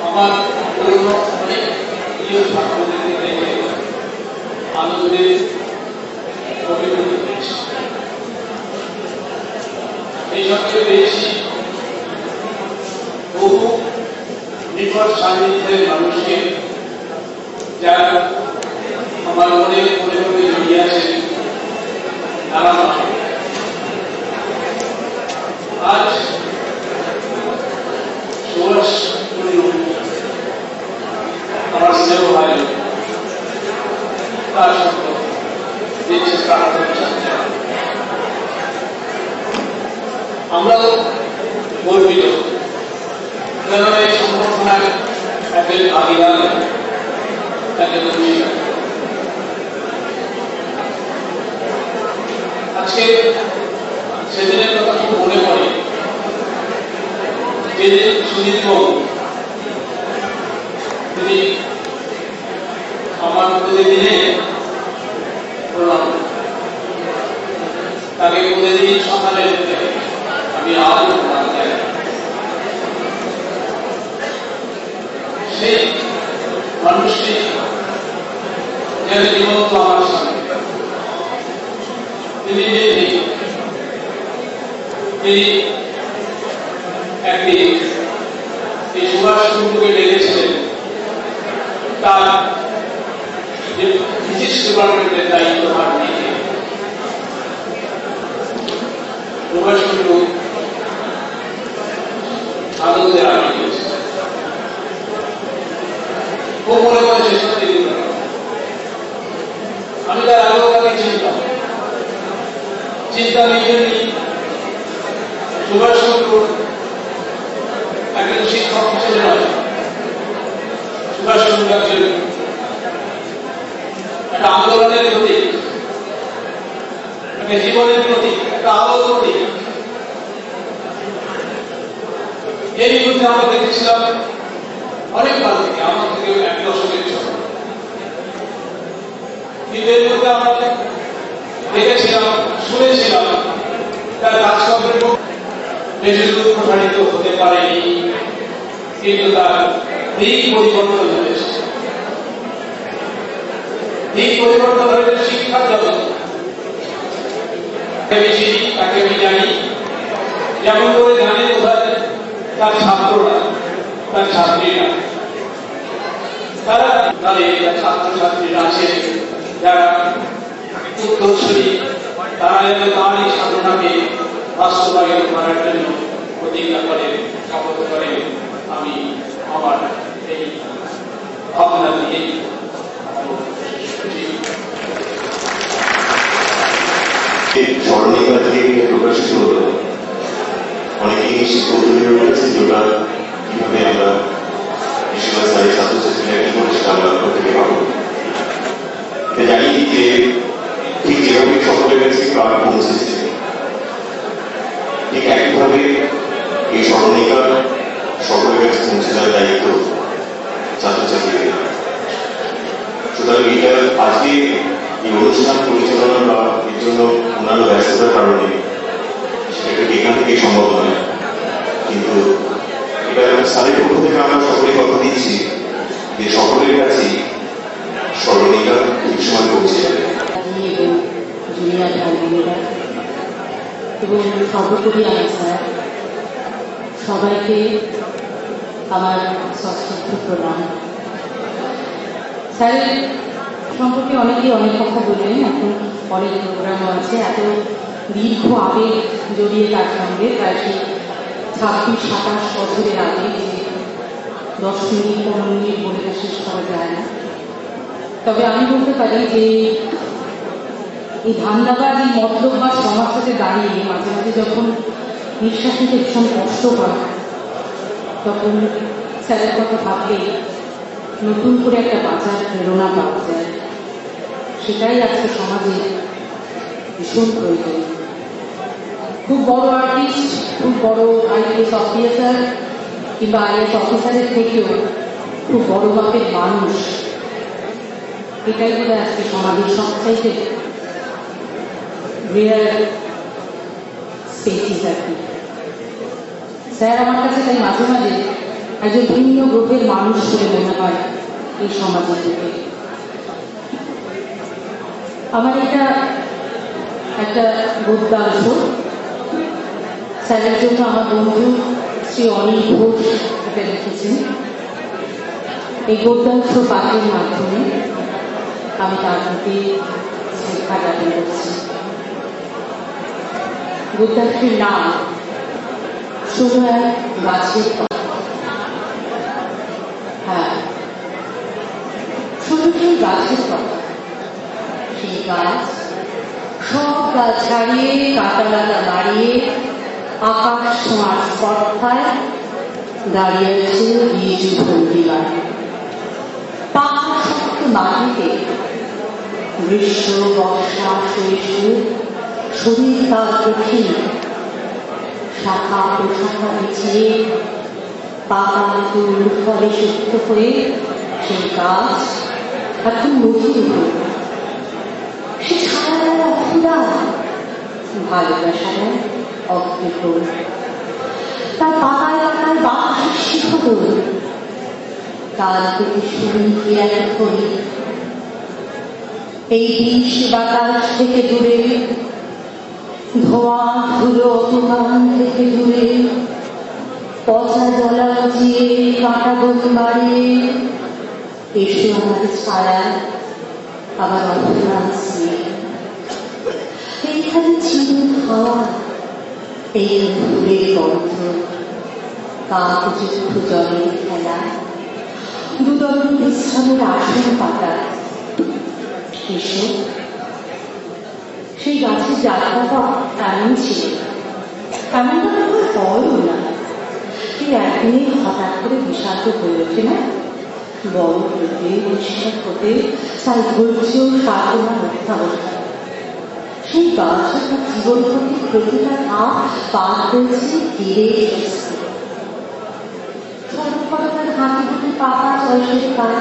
আমার পুরনো অনেক প্রিয় ছাত্রদেরকে দেখে আনন্দের অভিভূত হয়েছি। এই সঙ্গে পেয়েছি বহু নিকট সান্নিধ্যের মানুষকে, যারা আমার মনে মনে মনে জড়িয়ে আছেন। তারা আজ সুভাষ আমার স্নেহ ভাই তার সঙ্গে দিচ্ছে আমরাও গর্বিত, কেননা এই সংগঠনের একজন ভাগিদার আজকে সেদিনের কথা খুব মনে পড়ে, যেদিন সুনীল বাবু তিনি আমার প্রতিদিনে প্রণাম, তাকে প্রতিদিন সকালে আমি আজও প্রণাম জানাই। সেই মানুষটি যেন জীবন্ত আমার সামনে, তিনি একটি এই সুভাষ কুণ্ডুকে ডেকেছিলেন তার ফিজিক্স ডিপার্টমেন্টের দায়িত্বভার নিয়ে। সুভাষ কুণ্ডু আনন্দের আগে গিয়েছে, খুব মনে করে শেষ করতে দিতে। আমি তার আগেও তাকে চিন্তা নিজে নিই। সুভাষ কুণ্ডু একজন শিক্ষক হিসেবে নয়, সুভাষ কুণ্ডু একজন একটা আন্দোলনের প্রতীক, একটা জীবনের প্রতীক, একটা আলোর প্রতীক। এর বিরুদ্ধে আমরা দেখেছিলাম অনেকবার থেকে, আমার থেকে 1 দশকের ছোট, কিন্তু এর মধ্যে আমরা দেখেছিলাম, শুনেছিলাম তার কাজকর্মের বেশি দূর প্রসারিত হতে পারেনি, কিন্তু তার দিক পরিবর্তন হয়েছে। দিক পরিবর্তন হয়েছে শিক্ষার জগৎ। তাকে আমি জানি, যেমন করে জানি বোধহয় তার ছাত্ররা, তার ছাত্রীরা, তারা তাদের ছাত্রছাত্রীরা আছে যারা উত্তরসূরি, তারা যেন তার এই সাধনাকে বাস্তবায়ন করার জন্য প্রতিজ্ঞা করে, শপথ করে। আমি আমার এই ভাবনা দিয়ে স্মরণিকা থেকে প্রকাশিত হলো অনেকেই নিশ্চিত কৌতূহলী রয়েছে, যেটা কিভাবে আমরা বেশিরভাগ স্থায়ী ছাত্রছাত্রীরা কি করছে আমরা প্রত্যেকে পাবো। জানি যে ঠিক যেভাবে সকলের কাছে কার্ড পৌঁছেছে, ঠিক একইভাবে এই স্মরণিকা সকলের কাছে পৌঁছে দেওয়ার দায়িত্ব ছাত্রছাত্রীদের। সুতরাং এটা আজকে এই অনুষ্ঠান পরিচালনা বা এর জন্য অন্যান্য ব্যস্ততার কারণে সেটা এখান থেকে সম্ভব নয়, কিন্তু এটা স্যারের পক্ষ থেকে আমরা সকলে কথা দিচ্ছি যে সকলের কাছে স্মরণিকা ঠিক সময় পৌঁছে যাবে। জুনিয়র ভাইবোনেরা এবং সর্বোপরি আমি স্যার সবাইকে আমার সশ্রদ্ধ প্রণাম। স্যারের সম্পর্কে অনেকেই অনেক কথা বললেন, এখন অনেক প্রোগ্রামও আছে, এত দীর্ঘ আবেগ জড়িয়ে তার সঙ্গে, প্রায় সেই 26-27 বছরের আগে যে 10 মিনিট 15 মিনিট বলে শেষ করা যায় না। তবে আমি বলতে পারি যে এই ধান্দাবাজ এই মতলববাজ সমাজ সাথে দাঁড়িয়ে মাঝে মাঝে যখন নিঃশ্বাস নিতে ভীষণ কষ্ট হয়, তখন স্যারের কথা ভাবলে নতুন করে একটা বাঁচার প্রেরণা পাওয়া যায়। সেটাই আজকে সমাজে ভীষণ প্রয়োজন। খুব বড় আর্টিস্ট, খুব বড় আইপিএস অফিসার কিংবা আইএস অফিসারের থেকেও খুব বড় মাপের মানুষ, এটাই বলে আজকে সমাজের সবচাইতে রেয়ার স্পেসিস আর কি। স্যার আমার কাছে তাই মাঝে মাঝে একজন ভিন্ন গ্রহের মানুষ বলে মনে হয় এই সমাজের থেকে। আমার এটা একটা গদ্যাংশ, স্যারের জন্য আমার বন্ধু শ্রী অনিল ঘোষ এটা লিখেছেন। এই গদ্যাংশ পাঠের মাধ্যমে আমি তার প্রতি শ্রদ্ধা জ্ঞাপন করছি। গদ্যাংশের নাম ছোট এক গাছের কথা। হ্যাঁ, ছোট সেই গাছের কথা। সেই গাছ সব গাছ ছাড়িয়ে কাঁটালাটা দাঁড়িয়ে আকাশ ছোঁয়ার স্পর্ধায় দাঁড়িয়ে আছে বীজ ভঙ্গিমায়। পাকা শক্ত মাটিতে গ্রীষ্ম বর্ষা শৈশব শরীর তার কঠিন শাখা প্রশাখা বিছিয়ে পাকা ফুল ফলে সুস্থ হয়ে সেই গাছ এখন নদীর উপর। সে ছাড়া তার অফুরা ভালোবাসায় অগ্নিকোণ, তার পাতায় পাতায় বাতাসের শিখর, তার প্রতি শুনতে এক করি। এই বিষ বাতাস থেকে দূরে, ধোঁয়া ধুলো অপমান থেকে দূরে, পচা জলা বুঝিয়ে কাঁটা বন বাড়িয়ে এসে আমার ছায়া আবার অপমান স্নেহ। এইখানে ছিল খাওয়া, এই ফুলের গন্ধ, কাকযুক্ত জলের খেলা, দুদণ্ড বিশ্রামের আসন পাতা। এসো, সেই গাছের যাত্রাটা এমন ছিল, এমনটা হয়ও না। এই একদিনে হঠাৎ করে বিষাক্ত হয়ে ওঠে না, বড় হতে নিঃশ্বাস হতে তার ধৈর্য সাধনা অত্যাবশ্যক। সেই গাছ তার জীবন প্রতি প্রতিটা ধাপ পার করেছে ধীরে এসেছে। সর্বপ্রথম হাতে দুটি পাতা বয়সের কাল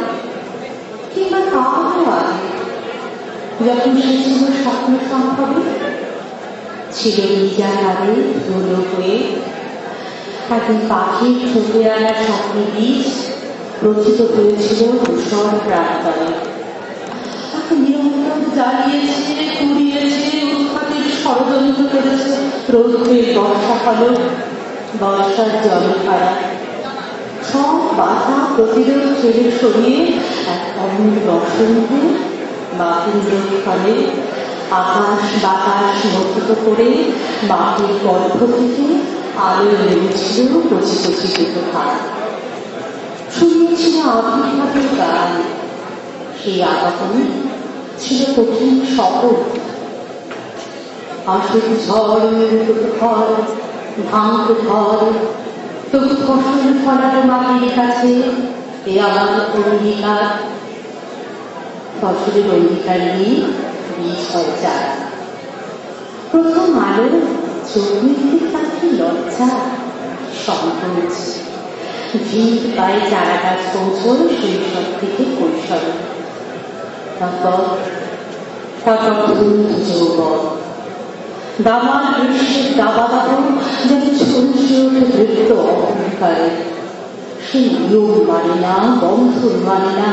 কিংবা তাও আগে, যখন সে ছিল স্বপ্ন সম্ভবে, ছিল নিজের আগে ধুলো হয়ে। একদিন পাখির ঠোঁটে আনা স্বপ্নে বীজ রচিত হয়েছিল ধূসর প্রান্তরে। তাকে নিরন্তর জ্বালিয়েছে, কুড়িয়েছে, উৎপাতের ষড়যন্ত্র করেছে রৌদ্রের বর্ষাকাল, বর্ষার জলধারা। সব বাধা প্রতিরোধ ছেড়ে সরিয়ে এক অমূল বসন্তে মাতৃ ফলে আকাশ বাতাস মুক্ত করে মাটির গর্ভ থেকে আলো নেমেছিল কচি কচি দুটো হাত। শুনিয়েছিল আবির্ভাবের গান, সেই আগামী ছিল কঠিন শপথ। আসুক ঝড় ঘর ভাঙত ঘর, তবু ফসল ফলার মাটির কাছে এ আমার অঙ্গীকার। ফসলের অঙ্গীকার নিয়ে বীজ হয় চারা। প্রথম আলো চোখ মেঘে পাখি লজ্জা সংকোচ, ভিড় পায়ে চারা গাছ পৌঁছল শৈশব থেকে কৈশোর। তারপর যৌবন দামার গ্রীষ্মের দাবাদাব যেন ঝলসে ওঠে দৃপ্ত অহংকারে। সে নিয়ম মানে না, বন্ধন মানে না,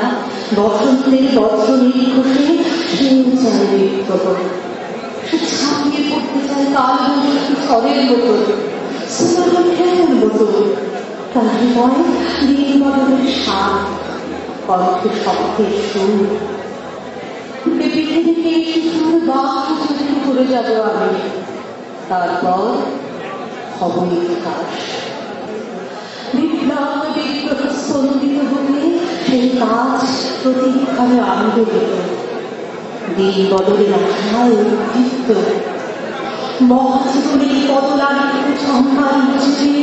বসন্তের বজ্র নির্ঘোষে সে চায় বিপ্লব। সে ছাপিয়ে পড়তে চায় কাল ঝড়ের মতো, সুন্দর মতো। তার হৃদয় দিন বদলের স্বাদ, কণ্ঠে শব্দের সুর। পৃথিবীকে সুর বাক করে যাব আমি, তারপর হব ইতিহাস। বিপ্লব বিগ্রহ স্পন্দিত হলে সে সেই কাজ প্রতীকভাবে আনন্দ দিত, দিন বদলের আশায় উদ্দীপ্ত, মহাজীবনের পদলালিত সংখ্যার মুছে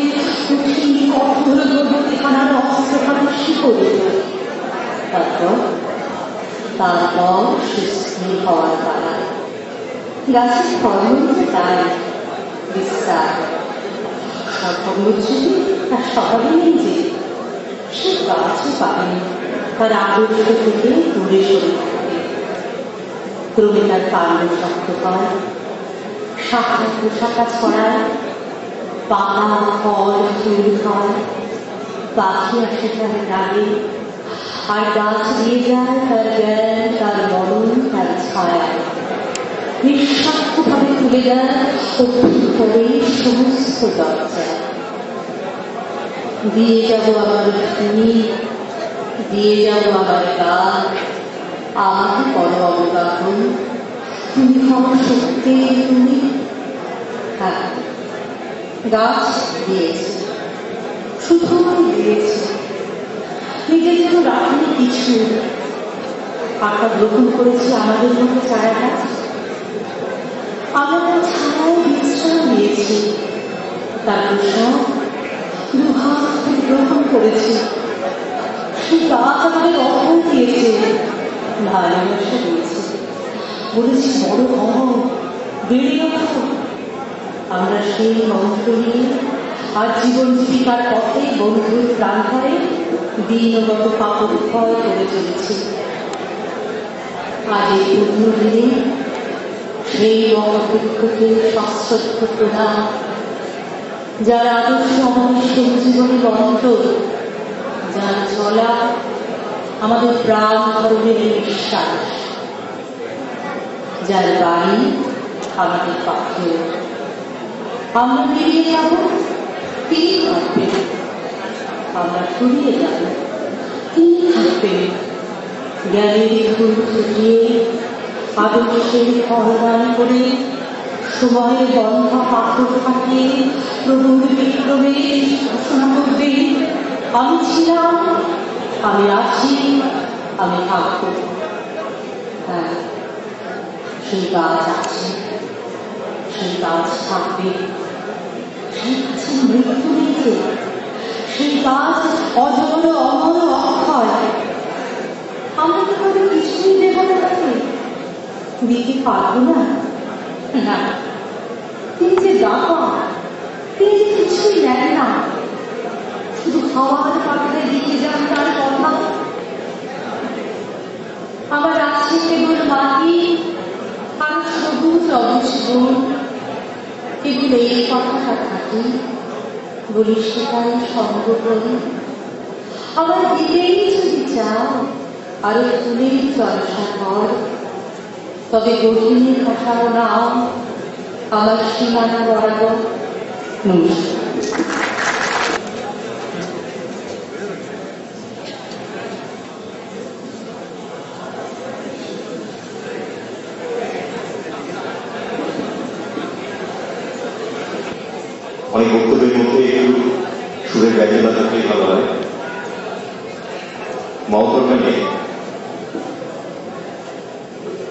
কঠিন কঠোর গতিখানার অস্ত্রখানা শিকড়িত। তারপর সুস্থির হওয়ার দ্বারা গাছের ফলন তাই বিস্তার সর্বমোচ্ছুতি তার স্বভাবে নেই যে সে গাছও পায়নি তার আদর্শ থেকে দূরে সরে থাকে। ক্রমে তার কাণ্ড শক্ত হয়, শাখা পোশাকা ছড়ায়, পাতা ফল ফুল হয়, পাখি আসে তার ডালে, আর গাছ দিয়ে যায় তার জ্ঞান, তার মরণ, তার ছায়া। নিঃস্বার্থভাবে তুলে দেয় অভ্যন্তরে সমস্ত দরজা। দিয়ে যাব আমার ভূমি, দিয়ে যাব আমার গাছ, আমাকে বড় অবগাহন, তুমি আমার সত্যি, তুমি। হ্যাঁ, গাছ দিয়েছে, শুধু দিয়েছে, নিজের জন্য রাখেনি কিছু। আটা গ্রহণ করেছে আমাদের মতো চারা গাছ, আমরা তার ছায়ায় বিশ্রাম নিয়েছি, তার প্রসাদ দুহাত থেকে গ্রহণ করেছি। সে গাছ আমাদের অর্থ দিয়েছে, ভালোবাসা দিয়েছে, বলেছি বড় হও, বেড়ে ওঠো। আমরা সেই মন্ত্র নিয়ে আর জীবন জীবিকার পথে বন্ধুর প্রাণঘরে দিনগত পাপক্ষয় করে চলেছি। আজ এই পূর্ণ দিনে সেই মহাবৃক্ষকে শাশ্বত প্রধান, যার আদর্শ আমাদের জীবনে বন্ধ, যার চলা আমাদের প্রাণ ধরনের নিঃশ্বাস, যার বাড়ি আমাদের পাখি। আমরা বেরিয়ে যাব, তিনি থাকবেন, আমরা ফুরিয়ে যাব, তিনি থাকবেন। জ্ঞানের ফুল ফুটিয়ে আদর্শের ফলদান করে সময়ের বন্ধ পাথর ফাটিয়ে প্রভুর বিক্রমে ঘোষণা করবেন, আমি ছিলাম, আমি আছি, আমি থাকবো। হ্যাঁ, সেই গাছ আছে, সেই গাছ থাকবে, সেই গাছের মৃত্যু নেই, সেই গাছ অজর অমর অক্ষয়। আমরা তো তাদের কিছুই দেব না, তাকে দিতে পারবো না। না, তিনি যে দাতা, তিনি যে কিছুই নেন না, শুধু খাওয়ার পাত্রে দিয়ে যান তার কথা। আমার আছে কেবল মাটি আর সবুজ অবসবন, এগুলো এই কথাটা থাকি, বলি সেটাই সঙ্গ করি। আমার দিলেই যদি চাও আরো ফুলের জলসা ঘর, তবে গভীর ভাষাও নাও আমার সীমানা বরাবর। নমস্কার। অনেক বক্তব্যের মধ্যে একটু সুরের ব্যাধি বাজাতেই ভালো হয়। মহতর গানে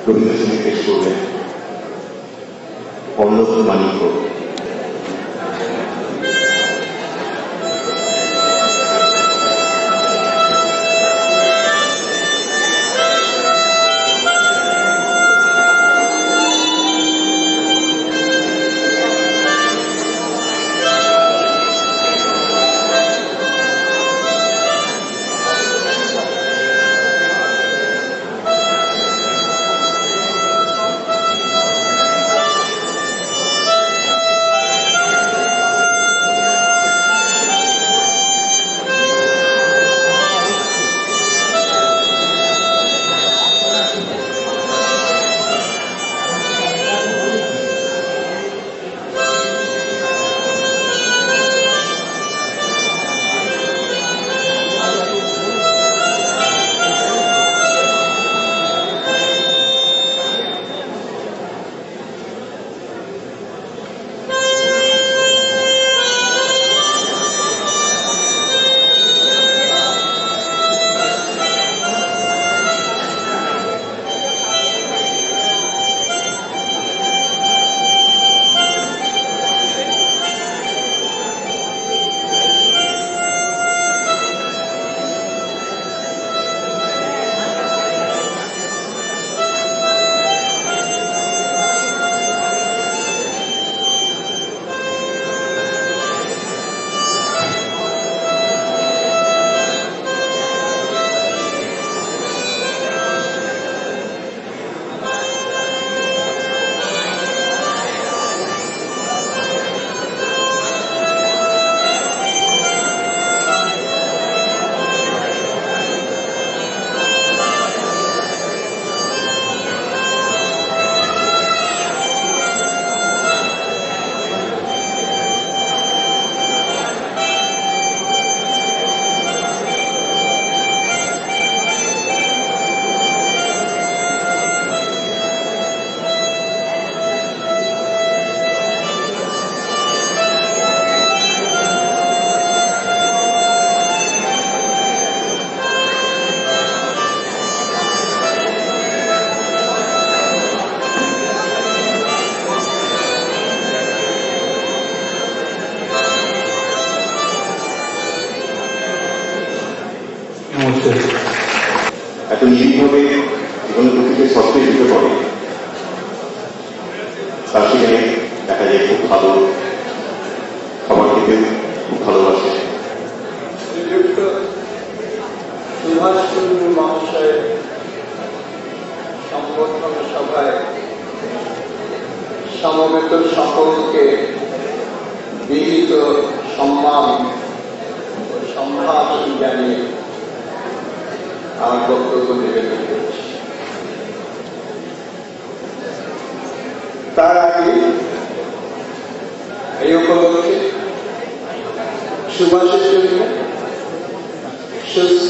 রবীন্দ্রসঙ্গীত পেশ করবেন পল্লব মানিক্য। নিবিড়ভাবে জীবনের প্রতিটি সত্যি ঢুকে পড়ে তার সেখানে দেখা যায় খুব ভালো খাবার খেতে খুব ভালোবাসে। শ্রীযুক্ত সুভাষচন্দ্র মহাশয়ের সংবর্ধনা সভায় সমবেত সকলকে বিনীত সম্মান ও সম্ভাষণ জানিয়ে আমার বক্তব্য নিবেদন করছি। তার আগে এই উপলক্ষে সুভাষের জন্য সুস্থ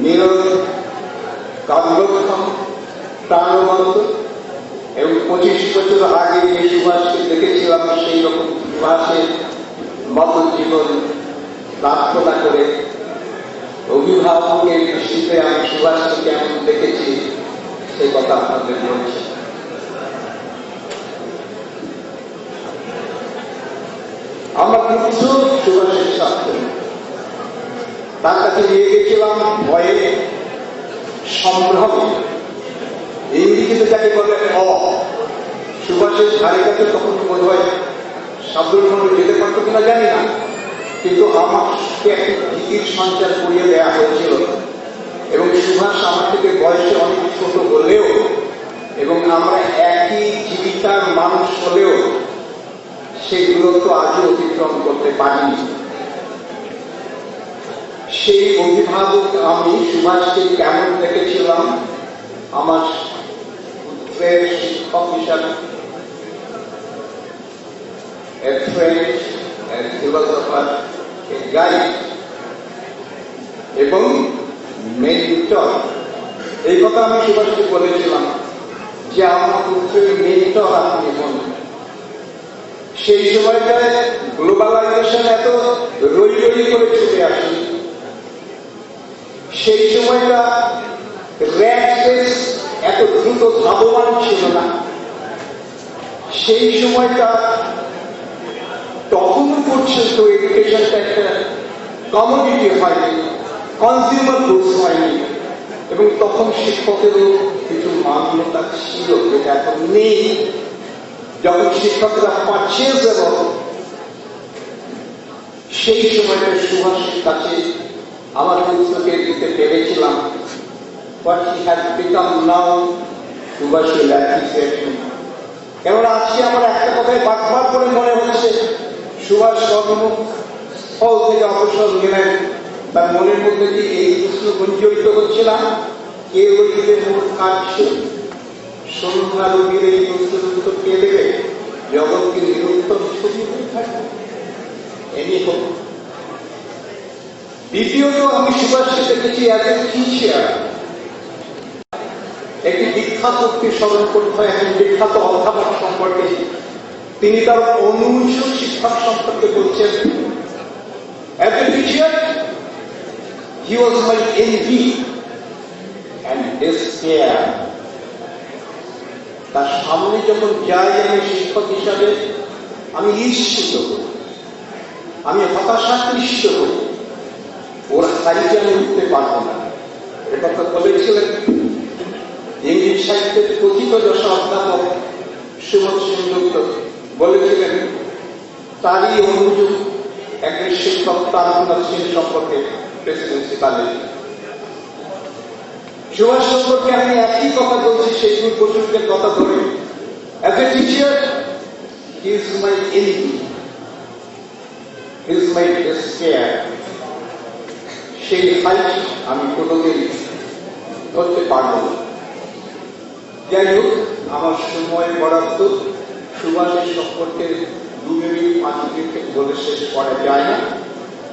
নিরোধ কার্যক্ষম প্রাণবন্ত এবং 25 বছর আগে যে সুভাষকে দেখেছিলাম সেই রকম সুভাষের মত জীবন প্রার্থনা করে অভিভাবকের দৃষ্টিতে আমি সুভাষকে কেমন দেখেছি সেই কথা আপনাদের বলছি। আমরা কিন্তু সুভাষের ছাত্র, তার কাছে নিয়ে গেছিলাম ভয়ে সম্ভ্রমে, ইংরেজিতে যাকে বলে সুভাষের ধারে কাছে তখন বোধ হয় সাবধান যেতে পারতো কিনা জানি না, কিন্তু আমাকে একটি ভীতির সঞ্চার করিয়ে দেওয়া হয়েছিল এবং সুভাষ আমার থেকে বয়সে অনেক ছোট হলেও এবং আমরা একই জীবিকার মানুষ হলেও সেই দূরত্ব আজও অতিক্রম করতে পারিনি। সেই অভিভাবক আমি সুভাষকে কেমন দেখেছিলাম আমার পুত্রের শিক্ষক হিসাবে, a friend, a philosopher, a guide এবং মেন্টর। এই কথা আমি সুভাষকে বলেছিলাম যে আমার পুত্রের মেন্টর আপনি হন। সেই সময়টায় গ্লোবালাইজেশন এত রই রই করে ছুটে আসে, সেই সময়টা র্যাট রেস এত দ্রুত ধাবমান ছিল না, সেই সময়টা তখনও পর্যন্ত এডুকেশনটা একটা কমোডিটি হয়নি, কনজিউমার গুডস হয়নি এবং তখন শিক্ষকেরও কিছু মান্যতা ছিল যেটা এখন নেই। যখন শিক্ষকরা পারচেজেবল, সেই সময়টা সুভাষের কাছে আমার পুত্রকে দিতে পেরেছিলাম। What he has become now, Subhash will appreciate him. কেননা আজকে আমার একটা কথায় বারবার করে মনে হচ্ছে সুভাষ কর্মস্থল থেকে অবসর নিলেন, তার মনের মধ্যে কি এই প্রশ্ন গুঞ্জরিত হচ্ছে না, কে ওই দিকে মোট কাটছে? সন্ধ্যা রোগীর এই প্রশ্নের উত্তর কে দেবে? জগৎকে নিরন্তর ছবি হয়ে থাকবে। এমনি হোক। দ্বিতীয়ত আমি সুভাষকে দেখেছি এজ এ টিচার। একটি বিখ্যাত উক্তি স্মরণ করতে হয় একজন বিখ্যাত অধ্যাপক সম্পর্কে। তিনি তার অনুজ শিক্ষক সম্পর্কে বলছেন, as a teacher he was my envy and despair. তার সামনে যখন যাই আমি শিক্ষক হিসাবে আমি ঈর্ষিত হই, আমি হতাশাকৃষ্ট হই, ওর হারিয়ে আমি উঠতে পারবো না। এ কথা বলেছিলেন ইংরেজ সাহিত্যের কথিত দশা অধ্যাপক সুবোধ সেনগুপ্ত। বলেছিলেন তারই অনুযোগ একজন শিক্ষক তারকনাথ সেন সম্পর্কে প্রেসিডেন্সি কলেজে। সুভাষ সম্পর্কে আমি একই কথা বলছি সেই বসুদের কথা ধরে। As a teacher he is my enemy, he is my despair. সেই হাইট আমি কোনোদিন ধরতে পারব না। যাই হোক, আমার সময় বরাদ্দ সুভাষের সম্পর্কে 2 মিনিট 5 মিনিট বলে শেষ করা যায় না।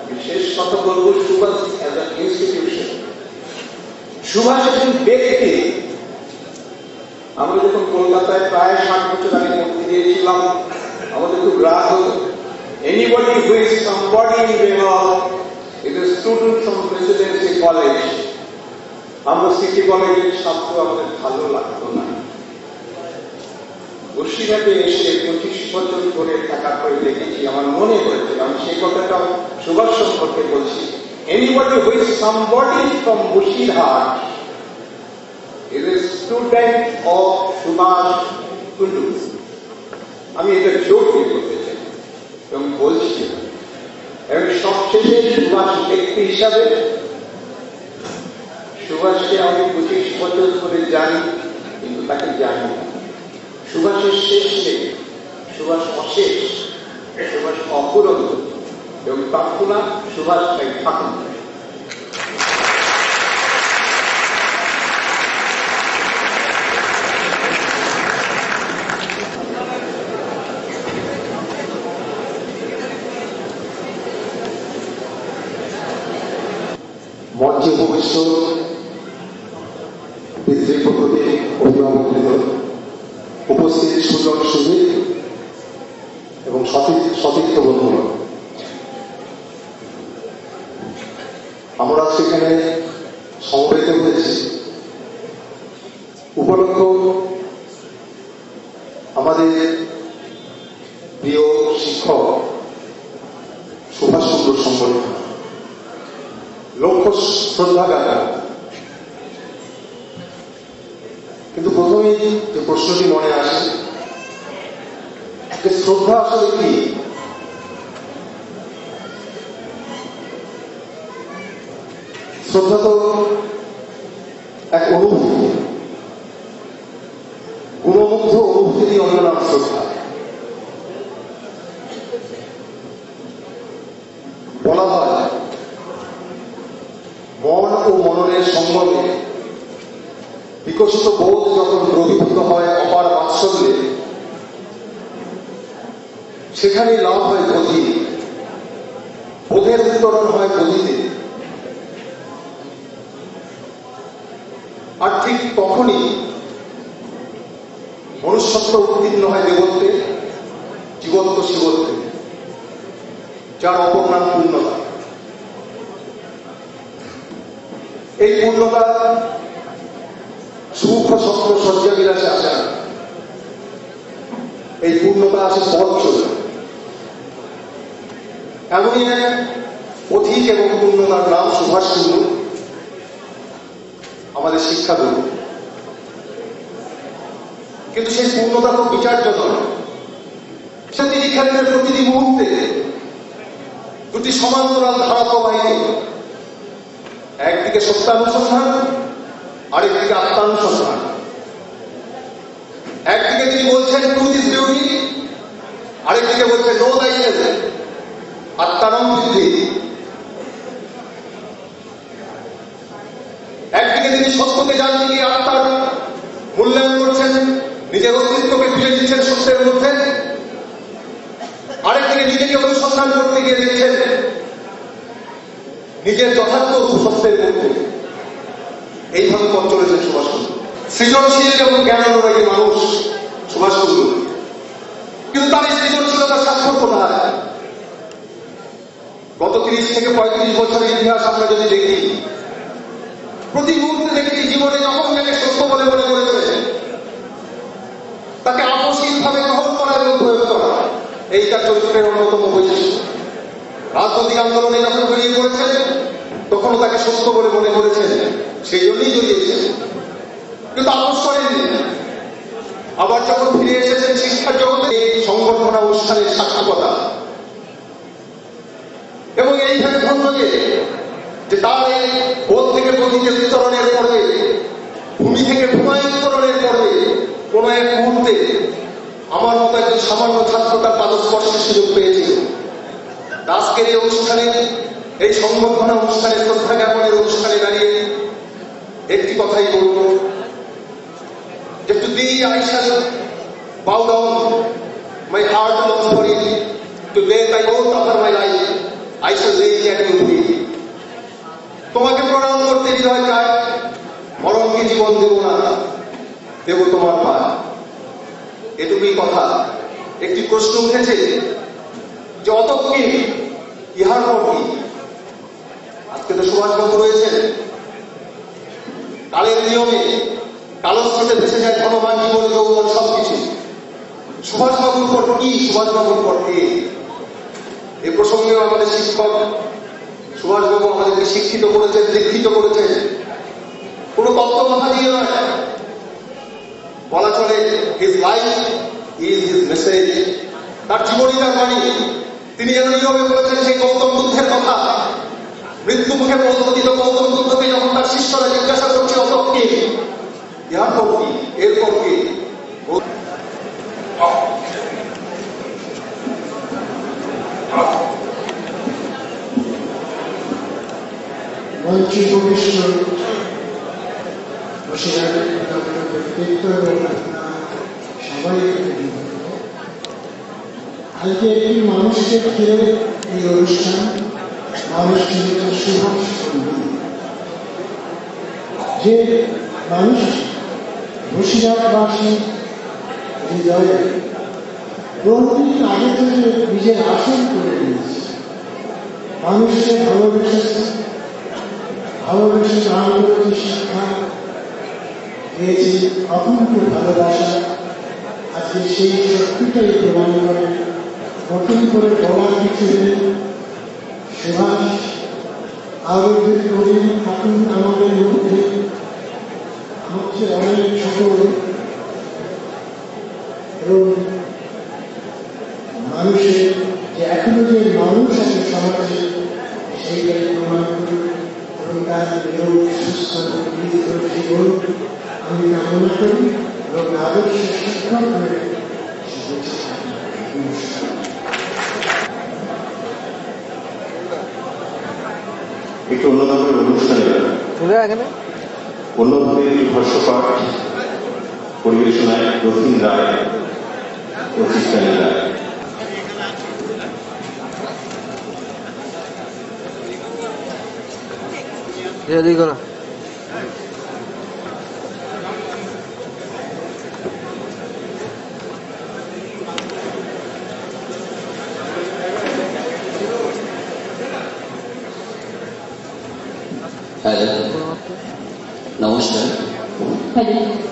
আমি শেষ কথা বলবো Subhash as a institution. Subhash একজন ব্যক্তি। আমরা যখন কলকাতায় প্রায় 60 বছর আগে ভর্তি দিয়েছিলাম আমাদের খুব রাগ হতো, anybody who is somebody in Bengal is a student from Presidency college. আমরা সিটি কলেজের ছাত্র, আমাদের ভালো লাগতো না। বসিরহাটে এসে 25 বছর ধরে থাকার পরে দেখেছি, আমার মনে হয়েছে, আমি সেই কথাটা সুভাষ সম্পর্কে বলছি, anybody who is somebody from Bosirhat student of Subhash Kundu. আমি এটা জোর দিয়ে বলতে চাই এবং বলছি, এবং সবশেষে সুভাষ ব্যক্তি হিসাবে সুভাষকে আমি 25 বছর ধরে জানি, কিন্তু তাকে জানি না। সুভাষের শেষ নেই, সুভাষ অশেষ, সুভাষ অপূরন্ত, এবং তৎক্ষণাৎ সুভাষ তাই থাকুন। মঞ্চে উপবিষ্ট পিতৃব্য প্রতি অভিভাবকবৃন্দ, উপস্থিত সুজন সুধী এবং সতীর্থ বন্ধুরা, আমরা সেখানে সমবেত হয়েছি উপলক্ষ আমাদের প্রিয় শিক্ষক সুভাষ চন্দ্র সম্বন্ধে লক্ষ্য শ্রদ্ধা জ্ঞাপন। কিন্তু প্রথমেই যে প্রশ্নটি মনে আসে যে শ্রদ্ধা আসলে কি? শ্রদ্ধা তো এক অনুভূতি, গুণমুগ্ধ অনুভূতিরই অন্য নাম শ্রদ্ধা। বলা হয় মন ও মননের সঙ্গমে বিকশিত বোধ যখন দ্রবীভূত হয় অপার বাৎসল্যে, সেখানে লাভ হয় বোধি, বোধের উত্তরণ হয় বোধিতে। আর ঠিক তখনই মনুষ্যত্ব উত্তীর্ণ হয় দেবত্বে, জীবত্ব শিবত্বে, যার অপর নাম পূর্ণতা। এই পূর্ণতা সুখ স্বপ্ন শয্যা বিলাসে আসে না, এই পূর্ণতা আসে পথ চলে। এমনই এক পথিক এবং পূর্ণতার নাম সুভাষ কুন্ডু, আমাদের শিক্ষাগুরু। কিন্তু সেই পূর্ণতা তো বিচার্য নয়। সে তিনি ক্ষেত্রে প্রতিটি মুহূর্তে দুটি সমান্তরাল ধারা প্রবাহিত, একদিকে সত্যানুসন্ধান, আরেকদিকে আত্মানুসন্ধান। একদিকে তিনি বলছেন ট্রুথ ইজ বিউটি, আরেকদিকে বলছেন নো দাইসেলফ, আত্মানম বৃদ্ধি। একদিকে তিনি সত্যকে জানতে গিয়ে আত্মার মূল্যায়ন করছেন, নিজের অস্তিত্বকে খুঁজে দিচ্ছেন সত্যের মধ্যে, আরেকদিকে নিজেকে অনুসন্ধান করতে গিয়ে দেখছেন নিজের যথার্থ সত্যের মধ্যে। এইভাবে পথ চলেছেন সুভাষ কুন্ডু, সৃজনশীল এবং জ্ঞান অনুরাগী মানুষ সুভাষ কুন্ডু। কিন্তু তার এই সৃজনশীলতার স্বাক্ষর কোথায়? গত 30 থেকে 35 বছরের ইতিহাস আমরা যদি দেখি, প্রতি মুহূর্তে দেখি জীবনে যখন যাকে সত্য বলে মনে করেছে তাকে আকস্মিকভাবে গ্রহণ করা এবং প্রয়োগ করা, এই তার চরিত্রের অন্যতম বৈশিষ্ট্য। রাজনৈতিক আন্দোলনে যখন বেরিয়ে পড়েছেন তখনও তাকে সত্য বলে মনে করেছেন, সেই জন্যই জড়িয়েছেন, কিন্তু আপোষ করেননি। আবার যখন ফিরে এসেছেন শিক্ষার জগতে, সংগঠন অনুষ্ঠানের সার্থকতা এবং এইভাবে ধন্যকে যে তার এই বোধ থেকে বোধিতে উত্তরণের পরে, ভূমি থেকে ভূমায় উত্তরণের পরে কোন এক মুহূর্তে আমার মতো একজন সামান্য ছাত্র তার পাদস্পর্শের সুযোগ পেয়েছিল। আজকের এই অনুষ্ঠানে, এই সংবর্ধনা অনুষ্ঠানে, শ্রদ্ধা জ্ঞাপনের অনুষ্ঠানে দাঁড়িয়ে একটি কথাই বলব, যে today I shall bow down my heart longs for it, to lay thy oath upon my life, I shall lay it at your feet. তোমাকে প্রণাম করতে হৃদয় চায়, মরণকে জীবন দেব না, দেব তোমার পায়। এটুকুই কথা। একটি প্রশ্ন উঠেছে যে অতঃকি ইহার পর কি? আজকে তো সুভাষবাবু রয়েছেন, কালের নিয়মে কালস্রোতে ভেসে যায় ধনবান জীবন যৌবন সবকিছু। সুভাষবাবুর পর কি? সুভাষবাবুর পর কে? এ প্রসঙ্গেও আমাদের শিক্ষক সুভাষবাবু আমাদেরকে শিক্ষিত করেছেন, দীক্ষিত করেছেন। কোনো তত্ত্বকথা দিয়ে নয়, বলা চলে his life is his message. তার জীবনী তার বাণী। তিনি যেন নীরবে বলেছেন সেই গৌতম বুদ্ধের কথা। মৃত্যু মুখে পতিত গৌতম বুদ্ধকে যখন তার শিষ্যরা জিজ্ঞাসা করছে অতঃকে, এরপর কি, এরপর কি, মঞ্চে উপবিষ্ট বসিরহাটের ব্যক্তিত্ব এবং সবাইকে আজকে একটি মানুষকে ঘিরে এই অনুষ্ঠান, মানুষটি শুভ যে মানুষ বসিরহাটবাসী হৃদয়ে বহুদিন আগে থেকে নিজের আসন করে নিয়েছে, মানুষকে ভালোবেসেছে, ভালোবেসে প্রাণ করেছে, শিক্ষা পেয়েছে, অকুণ্ঠ ভালোবাসা। আজকে সেই শক্তিটাই প্রমাণ করে নতুন করে বলার কিছু নেই। সুভাষ আবেগের কবি থাকুন আমাদের মধ্যে, হচ্ছে অনেক ছোট এবং মানুষের যে এখনো যে মানুষ আছে সমাজে সেইটাই প্রমাণ করে এবং তার সুস্থ জীবন আমি কামনা করি এবং আদর্শ শিক্ষা করে একটু অন্য ধরনের অনুষ্ঠানে এখানে অন্যভাবে একটি ভাষ্যপাঠ পরিবেশনায় রথীন রায় ও চিত্তানী রায়। এদিকে না হ্যালো, নমস্কার। হ্যালো।